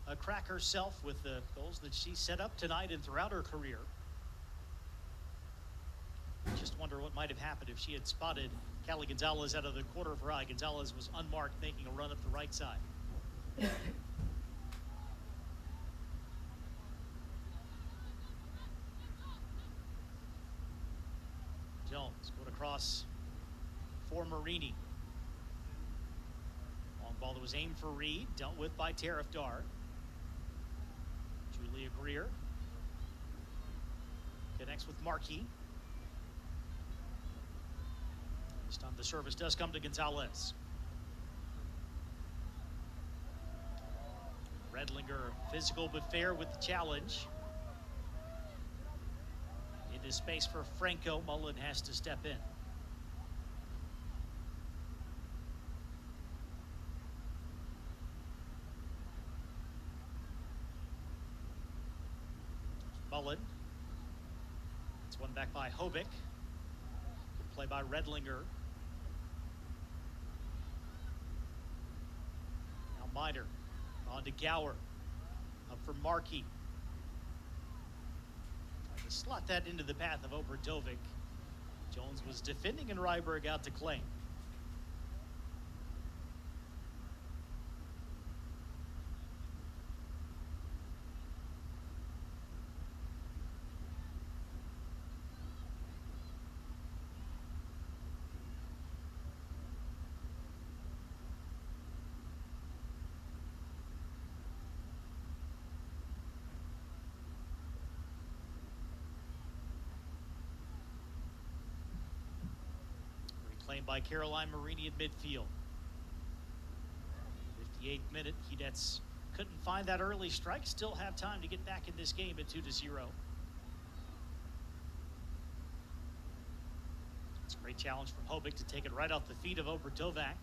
a crack herself with the goals that she set up tonight and throughout her career. Just wonder what might have happened if she had spotted Callie Gonzalez out of the corner of her eye. Gonzalez was unmarked, making a run up the right side. Jones going across for Marini. Long ball that was aimed for Reed, dealt with by Terriftar. Julia Greer connects with Markey. This time the service does come to Gonzalez. Redlinger, physical but fair with the challenge. Into space for Franco. Mullen has to step in. Mullen. It's one back by Hobick. Good play by Redlinger. Now Miner. On to Gower. Up for Markey. Trying to slot that into the path of Oberdovic. Jones was defending and Ryberg out to claim. Reclaimed by Caroline Marini at midfield. 58th minute. Keydets couldn't find that early strike. Still have time to get back in this game at 2-0. It's a great challenge from Hobick to take it right off the feet of Oberdovac.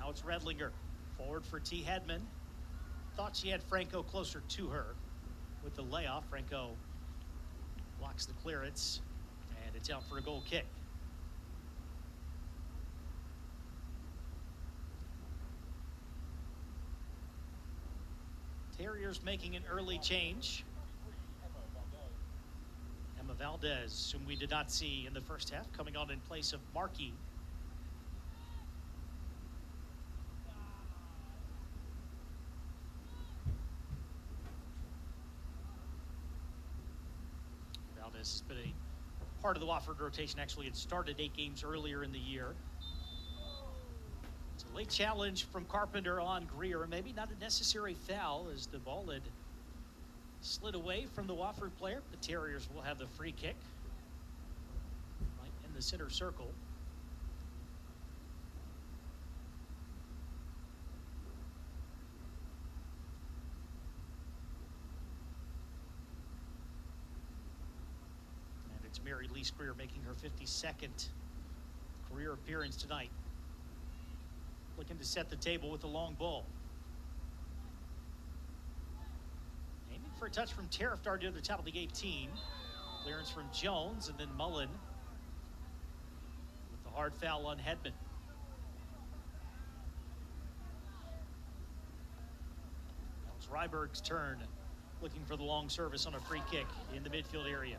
Now it's Redlinger. Forward for T. Hedman. Thought she had Franco closer to her with the layoff. Franco blocks the clearance, and it's out for a goal kick. Terriers making an early change. Emma Valdez, whom we did not see in the first half, coming on in place of Markey. Valdez has been a part of the Wofford rotation. Actually, it started 8 games earlier in the year. It's a late challenge from Carpenter on Greer. Maybe not a necessary foul as the ball had slid away from the Wofford player. The Terriers will have the free kick right in the center circle. And it's Mary Lee Greer making her 52nd career appearance tonight. Looking to set the table with the long ball. Aiming for a touch from Terriftar to the top of the 18. Clearance from Jones, and then Mullen with the hard foul on Hedman. Now it's Ryberg's turn, looking for the long service on a free kick in the midfield area.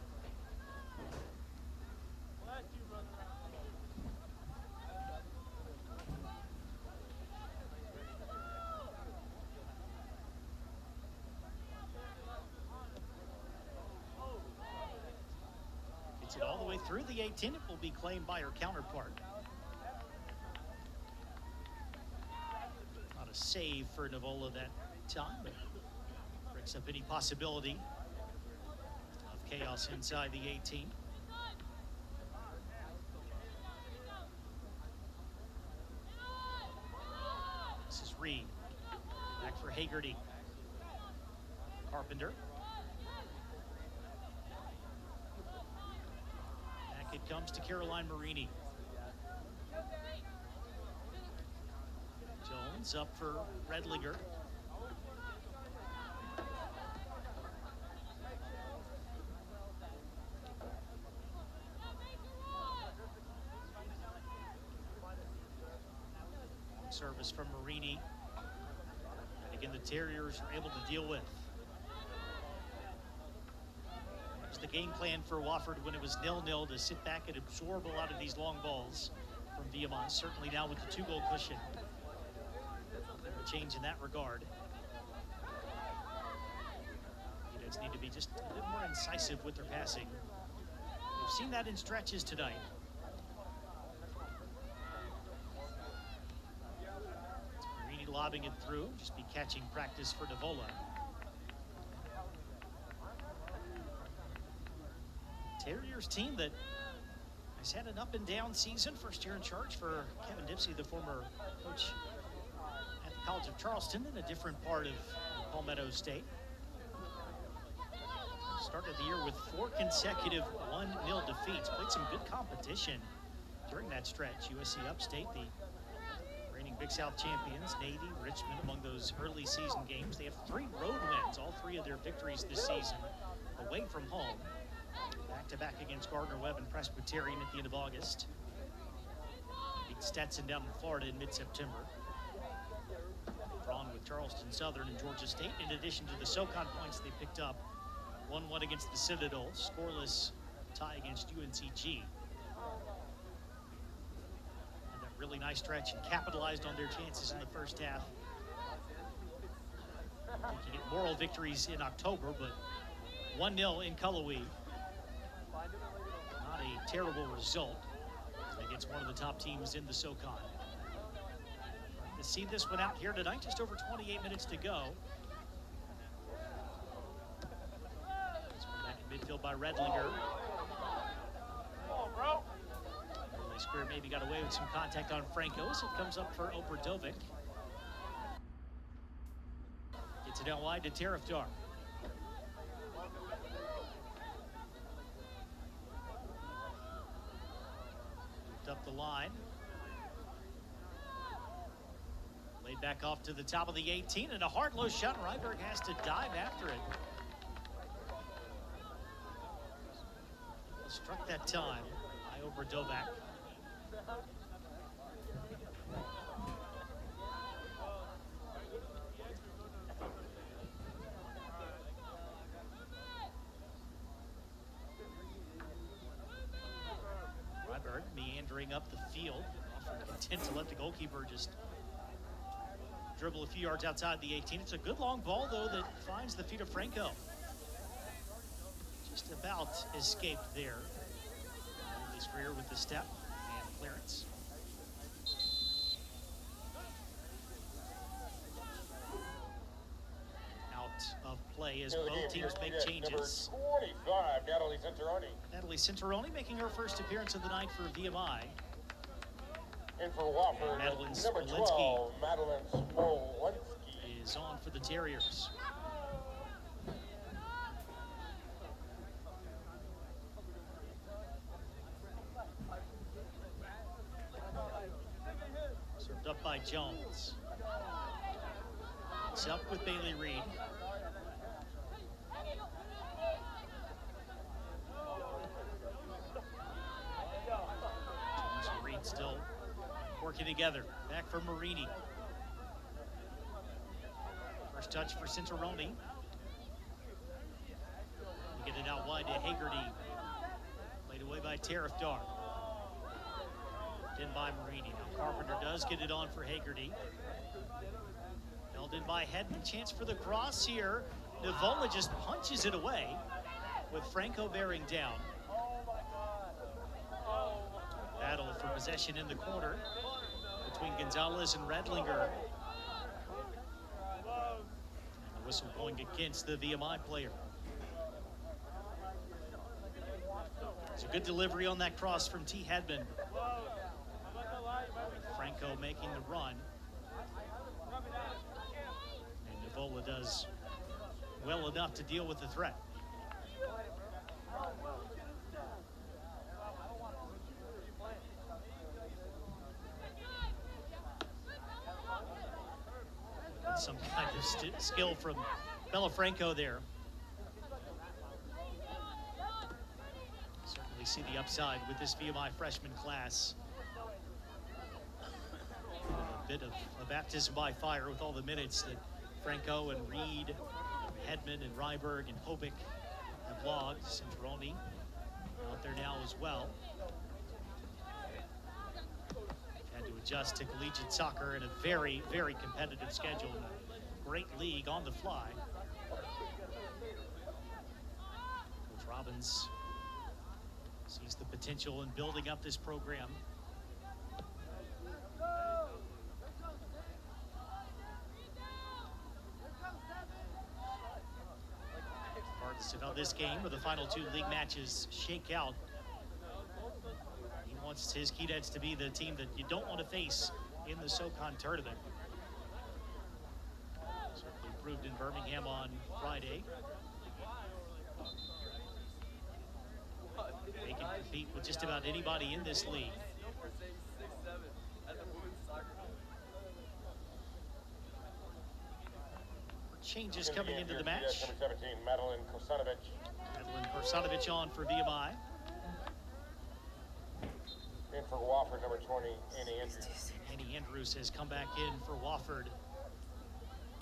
It all the way through the 18. It will be claimed by her counterpart. Not a save for Nivola that time, but breaks up any possibility of chaos inside the 18. This is Reed. Back for Hagerty. Carpenter. Back it comes to Caroline Marini. Jones up for Redlinger. Service from Marini. And again, the Terriers are able to deal with. It was the game plan for Wofford when it was 0-0 to sit back and absorb a lot of these long balls from VMI. Certainly now with the 2-goal cushion. A change in that regard. Unites need to be just a bit more incisive with their passing. We've seen that in stretches tonight. Lobbing it through, just be catching practice for Nivola. Terriers team that has had an up and down season. First year in charge for Kevin Dipsey, the former coach at the College of Charleston in a different part of Palmetto State. Started the year with 4 consecutive 1-0 defeats. Played some good competition during that stretch. USC Upstate, the Big South champions, Navy, Richmond, among those early season games. They have 3 road wins, all 3 of their victories this season, away from home. Back-to-back against Gardner-Webb and Presbyterian at the end of August. Beat Stetson down in Florida in mid-September. Drawn with Charleston Southern and Georgia State, in addition to the SoCon points they picked up. 1-1 against the Citadel, scoreless tie against UNCG. Really nice stretch and capitalized on their chances in the first half. You get moral victories in October, but 1-0 in Cullowhee. Not a terrible result against one of the top teams in the SoCon. To see this one out here tonight, just over 28 minutes to go. Back in midfield by Redlinger. Spear maybe got away with some contact on Franco as it comes up for Obradovic. Gets it out wide to Tarifdar. Moved up the line. Laid back off to the top of the 18 and a hard low shot. Ryberg has to dive after it. Struck that time by Obradovic. Ryberg meandering up the field, content to let the goalkeeper just dribble a few yards outside the 18. It's a good long ball, though, that finds the feet of Franco. Just about escaped there. His rear with the step and clearance. Out of play as both teams make changes. Number 25, Natalie Centuroni. Natalie Centuroni making her first appearance of the night for VMI. And for Wofford, Madeline number 12, Madeline Smolinski is on for the Terriers. Served up by Jones. It's up with Bailey Reed. Jones and Reed still working together. Back for Marini. First touch for Centuroni. Get it out wide to Hagerty. Played away by Tarifdar. In by Marini. Now Carpenter does get it on for Hagerty. Held in by Hedman. Chance for the cross here. Nivola just punches it away with Franco bearing down. Battle for possession in the corner between Gonzalez and Redlinger. Whistle going against the VMI player. It's a good delivery on that cross from T. Hedman. Franco making the run. And Nivola does well enough to deal with the threat. Some kind of skill from Franco there. Certainly see the upside with this VMI freshman class. A bit of a baptism by fire with all the minutes that Franco and Reed, Hedman and Ryberg and Hobick have logged. Centroni out there now as well. Had to adjust to collegiate soccer in a very, very competitive schedule. Great league on the fly. Coach Robbins sees the potential in building up this program. Regardless of how this game or the final two league matches shake out, he wants his Keydets to be the team that you don't want to face in the SoCon tournament. Certainly proved in Birmingham on Friday. They can compete with just about anybody in this league. Changes coming into the match. Number 17, Madeline Korsanovic on for VMI. In for Wofford, number 20, Annie Andrews. Annie Andrews has come back in for Wofford.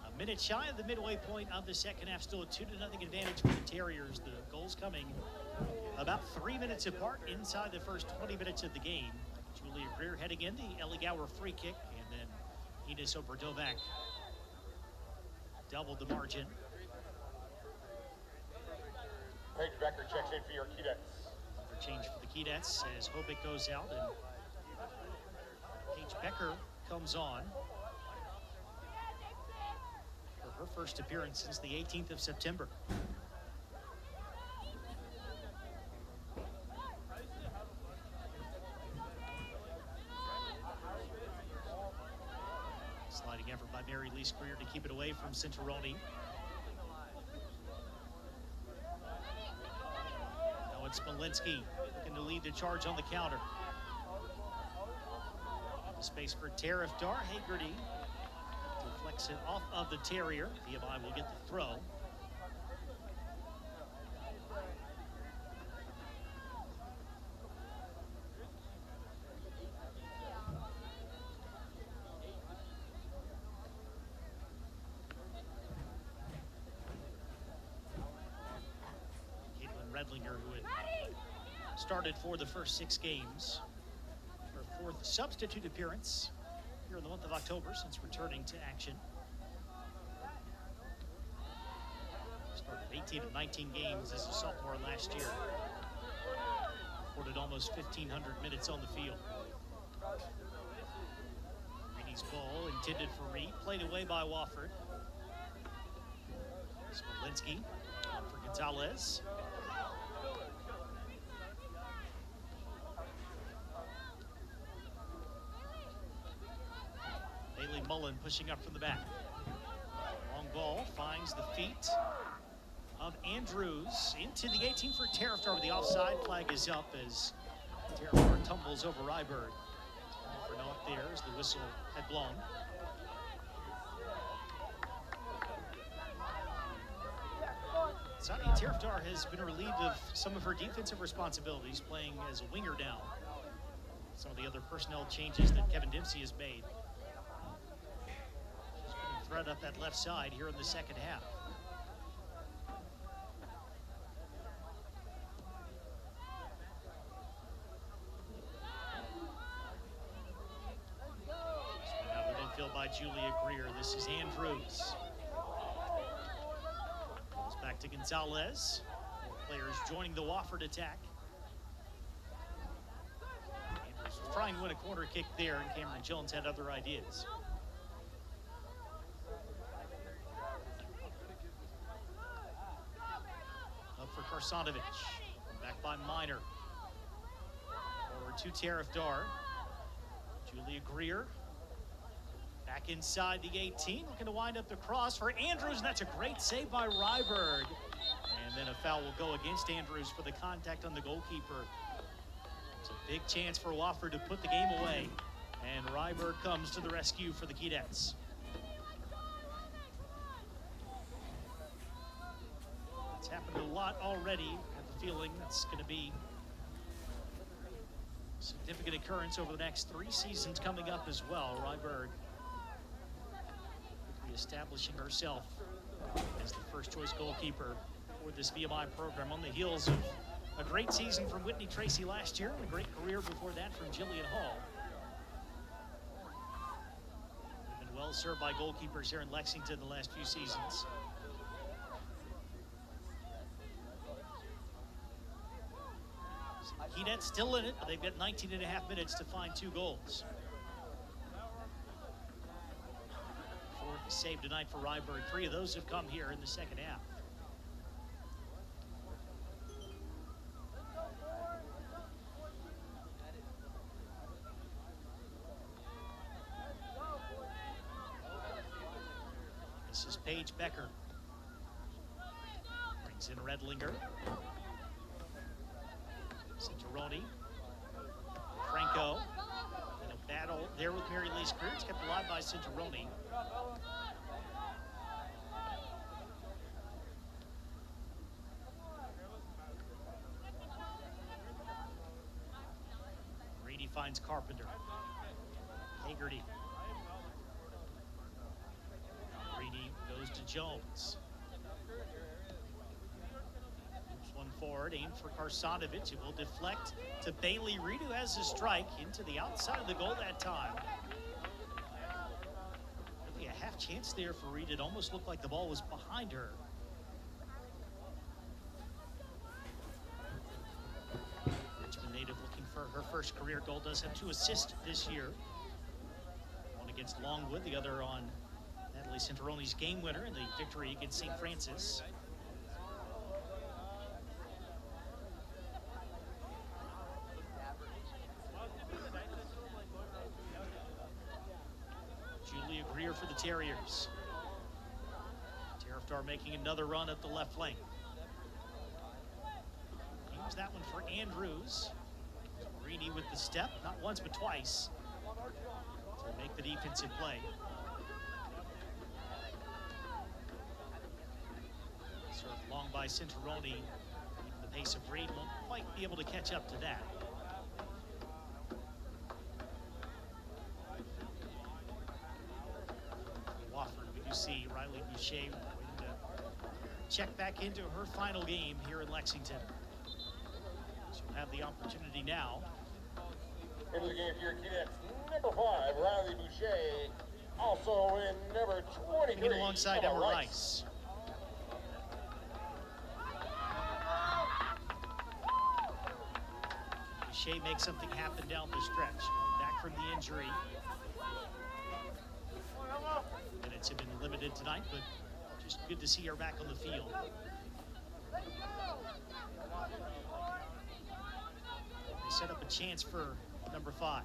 A minute shy of the midway point of the second half. Still a 2-0 advantage for the Terriers. The goals coming about 3 minutes apart inside the first 20 minutes of the game. Julia Greer heading in, the Ellie Gower free kick, and then Ines Obradovac doubled the margin. Paige Becker checks in for your Keydets. For change for the Keydets as Hobick goes out and Paige Becker comes on for her first appearance since the 18th of September. Sliding effort by Mary Lee Greer to keep it away from Centroni. Now it's Smolinski looking to lead the charge on the counter. The space for Tariff Dar. Hagerty deflects it off of the Terrier. VMI will get the throw. Redlinger, who had started for the first 6 games. Her 4th substitute appearance here in the month of October since returning to action. Started 18 of 19 games as a sophomore last year. Recorded almost 1,500 minutes on the field. Reedy's ball intended for Reed, played away by Wofford. Smolinski on for Gonzalez. Mullen pushing up from the back. Long ball finds the feet of Andrews into the 18 for Tariff Dar. The offside flag is up as Tariff Dar tumbles over Ryberg. For naught there as the whistle had blown. Saudi Tariff Dar has been relieved of some of her defensive responsibilities, playing as a winger now. Some of the other personnel changes that Kevin Dempsey has made. Thread up that left side here in the second half. Out of infield by Julia Greer. This is Andrews. Goes back to Gonzalez. Players joining the Wofford attack. Andrews was trying to win a corner kick there, and Cameron Jones had other ideas. for Karsanovic. Back by Minor. Forward to Tarifdar. Julia Greer. Back inside the 18, looking to wind up the cross for Andrews, and that's a great save by Ryberg. And then a foul will go against Andrews for the contact on the goalkeeper. It's a big chance for Wofford to put the game away, and Ryberg comes to the rescue for the Keydets. It's happened a lot already. I have the feeling that's going to be a significant occurrence over the next 3 seasons coming up as well. Ryberg establishing herself as the first choice goalkeeper for this VMI program on the heels of a great season from Whitney Tracy last year and a great career before that from Jillian Hall. We've been well served by goalkeepers here in Lexington the last few seasons. Keydets still in it, but they've got 19 and a half minutes to find 2 goals. Save tonight for Ryberg. 3 of those have come here in the second half. This is Paige Becker. Brings in Redlinger. Cinturoni. Franco. And a battle there with Mary Lee Greer. It's kept alive by Cinturoni. Finds Carpenter. Hagerty. Greedy goes to Jones. Moves one forward, aimed for Karsanovic. It will deflect to Bailey Reed, who has a strike into the outside of the goal that time. Really a half chance there for Reed. It almost looked like the ball was behind her. Her first career goal, does have 2 assists this year. One against Longwood, the other on Natalie Cinturoni's game winner in the victory against St. Francis. Julia Greer for the Terriers. Tarifdar making another run at the left flank. Use that one for Andrews. Greeny with the step, not once but twice, to make the defensive play. Served long by Cinturoni. Even the pace of Reed won't quite be able to catch up to that. Wofford, we do see Riley Boucher waiting to check back into her final game here in Lexington. She'll have the opportunity now. Into the game here, Keydets, number 5, Riley Boucher. Also in number 23, alongside Emma Rice. Boucher makes something happen down the stretch. Back from the injury. Minutes have been limited tonight, but just good to see her back on the field. They set up a chance for number 5.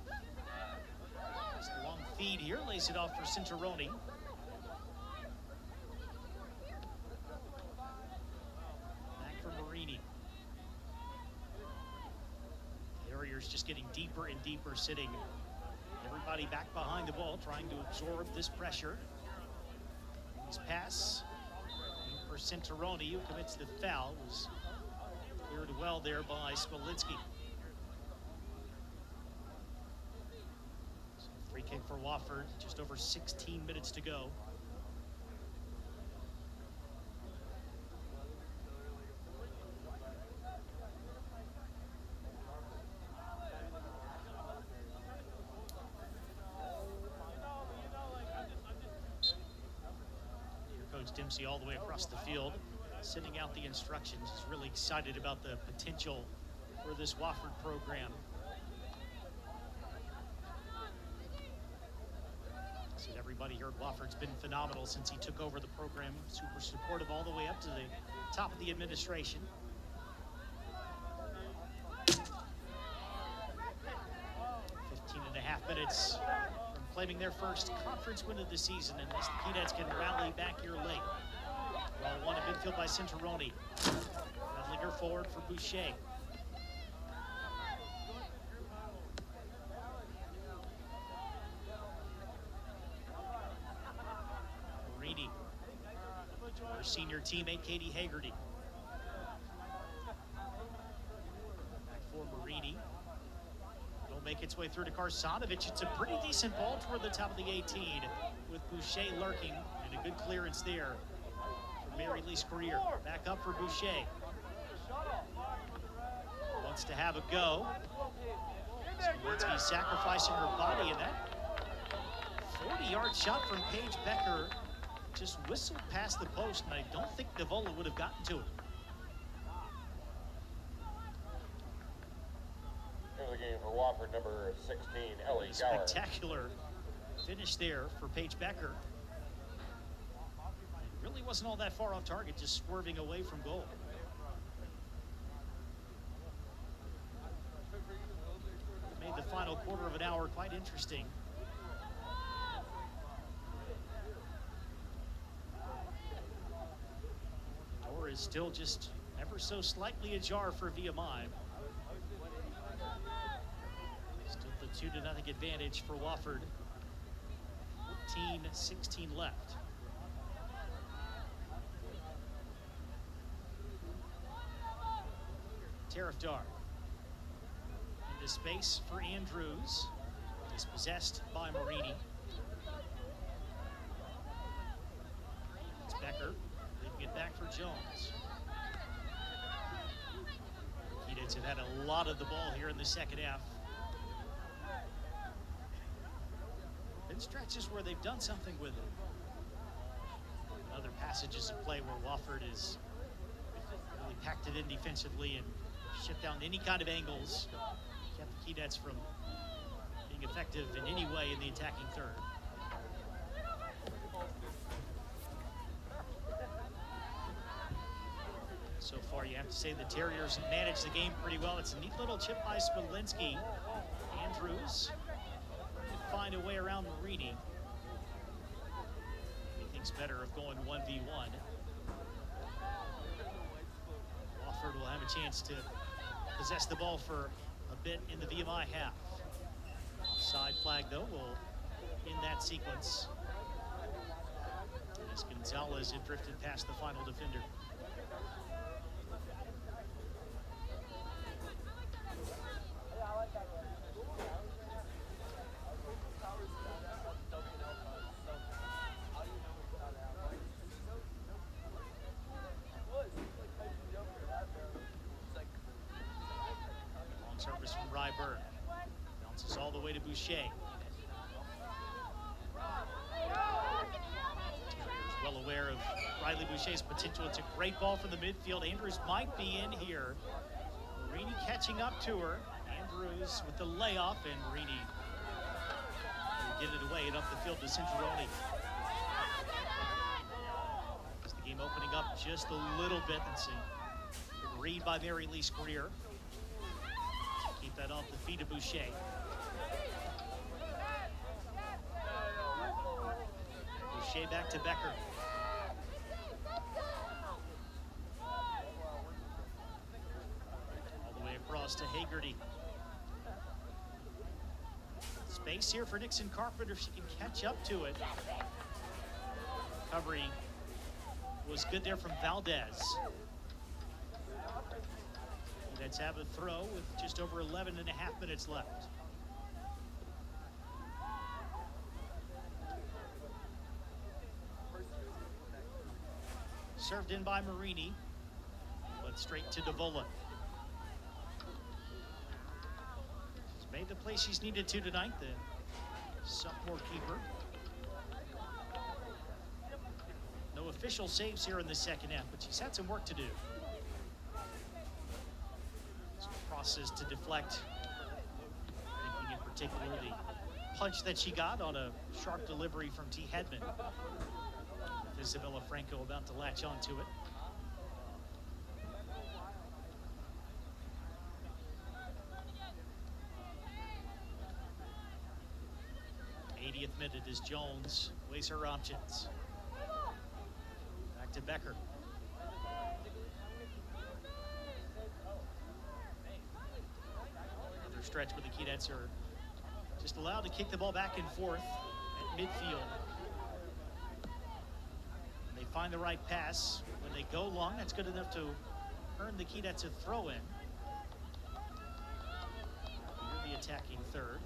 It's a long feed here, lays it off for Cinturoni. Back for Marini. Terriers just getting deeper and deeper, sitting everybody back behind the ball, trying to absorb this pressure. This pass for Cinturoni, who commits the foul, was cleared well there by Smolitsky. So free kick for Wofford, just over 16 minutes to go. Coach Dempsey all the way across the field, sending out the instructions. He's really excited about the potential for this Wofford program. Said everybody here at Wofford's been phenomenal since he took over the program. Super supportive all the way up to the top of the administration. minutes from claiming their first conference win of the season, and this Keydets can rally back here late. Well, one in midfield by Cinturoni. Redlinger forward for Boucher. Marini. Her senior teammate, Katie Hagerty. Back for Marini. It'll make its way through to Karsanovic. It's a pretty decent ball toward the top of the 18 with Boucher lurking, and a good clearance there for Mary Lee Greer. Back up for Boucher. Wants to have a go. Smolinski sacrificing her body, and that 40-yard shot from Paige Becker just whistled past the post, and I don't think Nivola would have gotten to it. Into the game for Wofford, number 16, Ellie Gower. Spectacular finish there for Paige Becker. It really wasn't all that far off target, just swerving away from goal. Made the final quarter of an hour quite interesting. Door is still just ever so slightly ajar for VMI. Still the 2-0 advantage for Wofford. 14-16 left. Tarifdar into space for Andrews. Dispossessed by Marini. It's Becker leaving it back for Jones. Keydets have had a lot of the ball here in the second half. Been stretches where they've done something with it. Other passages of play where Wofford is really packed it in defensively and shut down any kind of angles. Kept the Keydets from being effective in any way in the attacking third. So far, you have to say the Terriers have managed the game pretty well. It's a neat little chip by Smolinski. Andrews can find a way around Marini. He thinks better of going 1v1. Wofford will have a chance to possess the ball for a bit in the VMI half. Side flag, though, will end that sequence as Gonzalez had drifted past the final defender. Service from Ryburn. Bounces all the way to Boucher. Terriers well aware of Riley Boucher's potential. It's a great ball from the midfield. Andrews might be in here. Marini catching up to her. Andrews with the layoff, and Marini will get it away and up the field to Cinturoni. As the game opening up just a little bit. Let's see. Good read by Mary Lee Greer. Keep that off the feet of Boucher. Boucher back to Becker. All the way across to Hagerty. Space here for Nixon Carpenter if she can catch up to it. Recovery was good there from Valdez. Let's have a throw with just over 11 and a half minutes left. Served in by Marini, but straight to Nivola. She's made the play she's needed to tonight, the sophomore keeper. No official saves here in the second half, but she's had some work to do. Crosses to deflect. Thinking in particular the punch that she got on a sharp delivery from T. Hedman. Isabella Franco about to latch onto it. 80th minute as Jones weighs her options. Back to Becker. Another stretch where the Keydets are just allowed to kick the ball back and forth at midfield. And they find the right pass. When they go long, that's good enough to earn the Keydets a throw-in. You're the attacking third.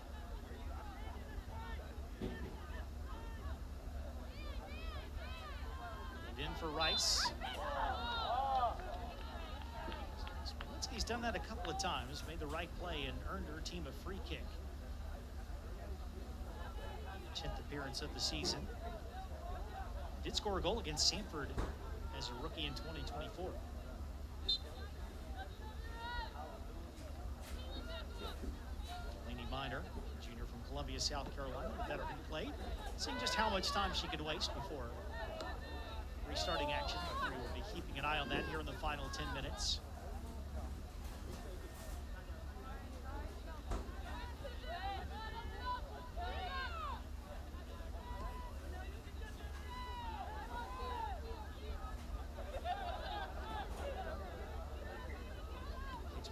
And in for Rice. Smolinski's done that a couple of times, made the right play and earned her team a free kick. 10th appearance of the season. Did score a goal against Sanford as a rookie in 2024. Laney Minor, junior from Columbia, South Carolina, a veteran, played, seeing just how much time she could waste before restarting action. We will be keeping an eye on that here in the final 10 minutes.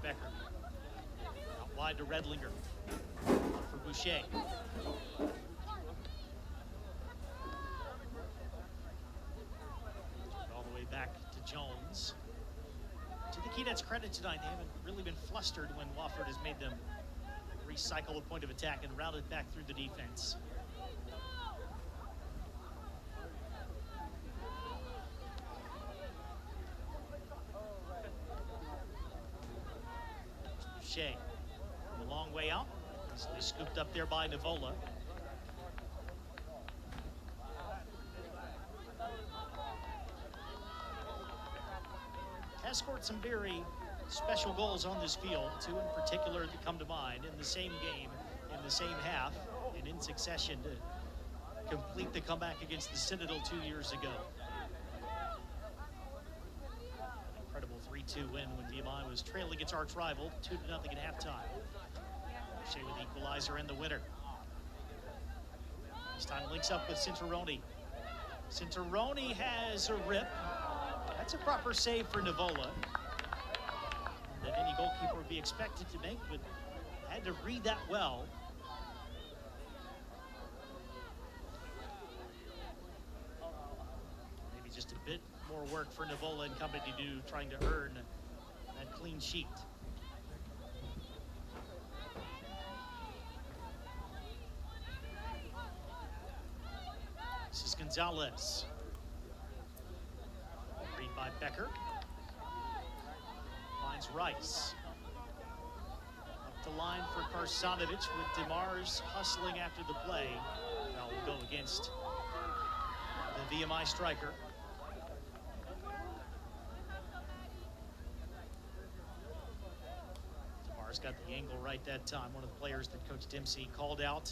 Becker. Out wide to Redlinger. For Boucher. All the way back to Jones. To the Keydets' credit tonight, they haven't really been flustered when Wofford has made them recycle a point of attack and route it back through the defense. Shea, from a long way out, easily scooped up there by Nivola. Has scored some very special goals on this field, two in particular that come to mind in the same game, in the same half, and in succession to complete the comeback against the Citadel 2 years ago. 3-2 win when VMI was trailing its arch rival 2-0 at halftime. Shea with the equalizer and the winner. This time links up with Cinturoni. Cinturoni has a rip. That's a proper save for Nivola that any goalkeeper would be expected to make, but had to read that well. Maybe just a bit more work for Nivola and company to do, trying to earn that clean sheet. This is Gonzalez. Read by Becker. Finds Rice. Up the line for Karsanovic with DeMars hustling after the play. Now will go against the VMI striker. Got the angle right that time. One of the players that Coach Dempsey called out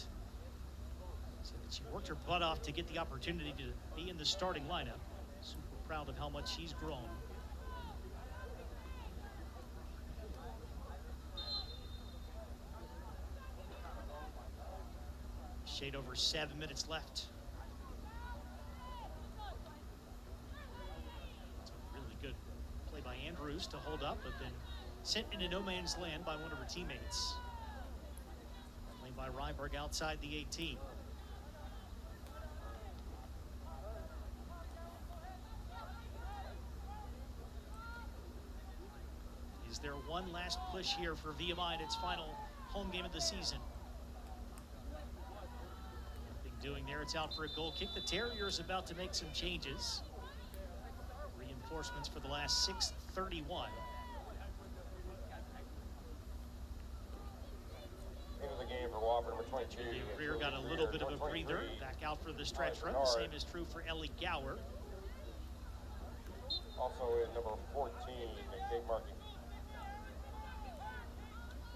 said that she worked her butt off to get the opportunity to be in the starting lineup. Super proud of how much she's grown. Shade over 7 minutes left. It's a really good play by Andrews to hold up, but then sent into no man's land by one of her teammates. Played by Reinberg outside the 18. Is there one last push here for VMI in its final home game of the season? Nothing doing there. It's out for a goal kick. The Terriers about to make some changes. Reinforcements for the last 6:31. Into the game for Wofford, number 22. Greer got a little bit of a breather. Back out for the stretch run. The same is true for Ellie Gower. Also in number 14, Kate Markey.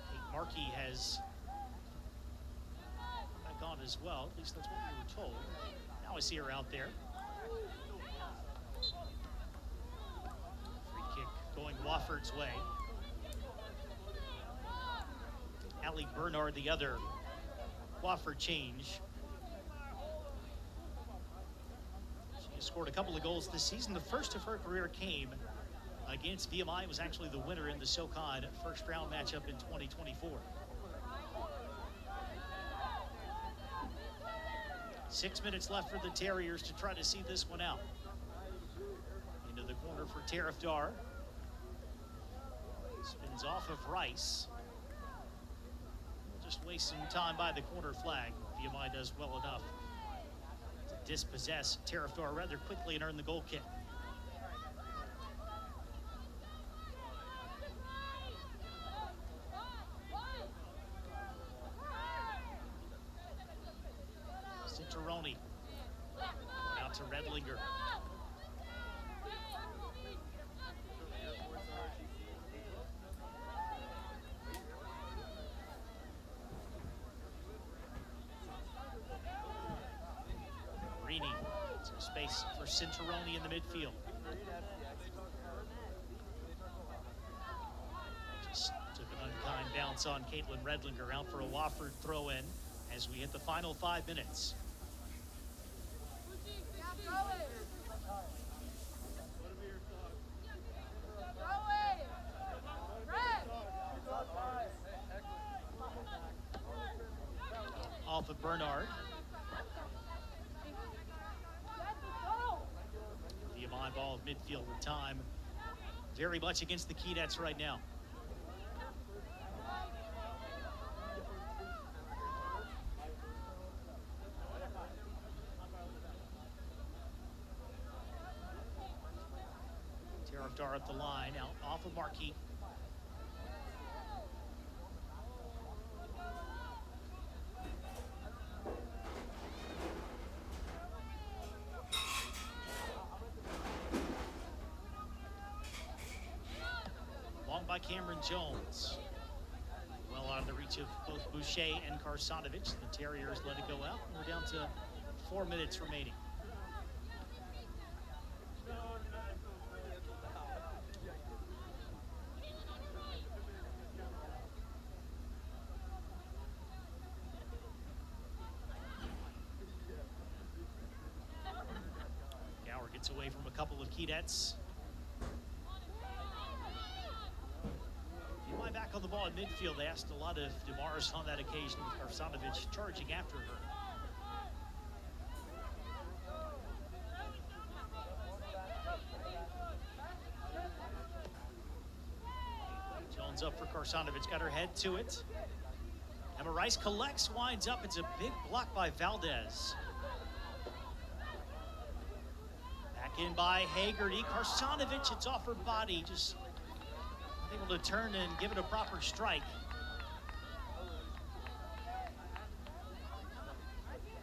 Kate Markey has back on as well. At least that's what we were told. Now I see her out there. Free kick going Wofford's way. Allie Bernard, the other Wofford change. scored a couple of goals this season. The first of her career came against VMI. It was actually the winner in the SoCon first round matchup in 2024. 6 minutes left for the Terriers to try to see this one out. Into the corner for Tarifdar. Spins off of Rice. We'll just waste some time by the corner flag. VMI does well enough to dispossess Tarifdar rather quickly and earn the goal kick. Cinturoni out to Redlinger. Rini, some space for Cinturoni in the midfield. Just took an unkind bounce on Caitlin Redlinger, out for a Wofford throw-in as we hit the final 5 minutes. Off of Bernard. VMI ball of midfield with time. Very much against the Keydets right now. Tarifdar at the line, out off of Marquis. Long by Cameron Jones. Well out of the reach of both Boucher and Karsanovich. The Terriers let it go out. We're down to 4 minutes remaining. Gower gets away from a couple of Keydets. VMI back on the ball in midfield. They asked a lot of DeMars on that occasion, with Karsanovich charging after her. Jones up for Karsanovich, got her head to it. Emma Rice collects, winds up. It's a big block by Valdez. Back in by Hagerty. Karsanovich, it's off her body, just able to turn and give it a proper strike.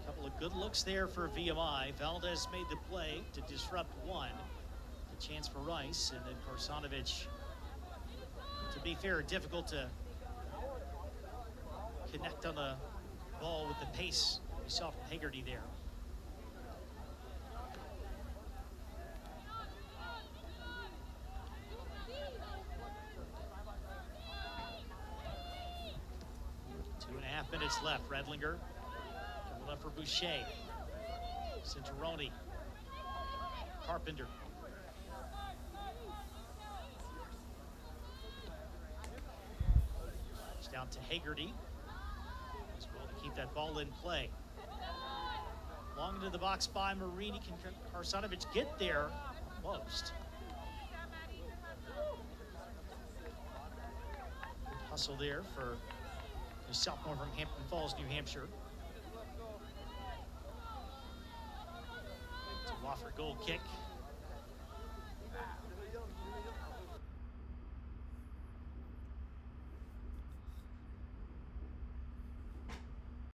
A couple of good looks there for VMI. Valdez made the play to disrupt one. The chance for Rice, and then Karsanovich, to be fair, difficult to connect on the ball with the pace we saw from Hagerty there. Minutes left. Redlinger coming up for Boucher. Cinturoni. Carpenter. It's down to Hagerty. As well to keep that ball in play. Long into the box by Marini. Can Karsanovich get there? Almost. Good hustle there for the sophomore from Hampton Falls, New Hampshire. It's a Wofford goal kick.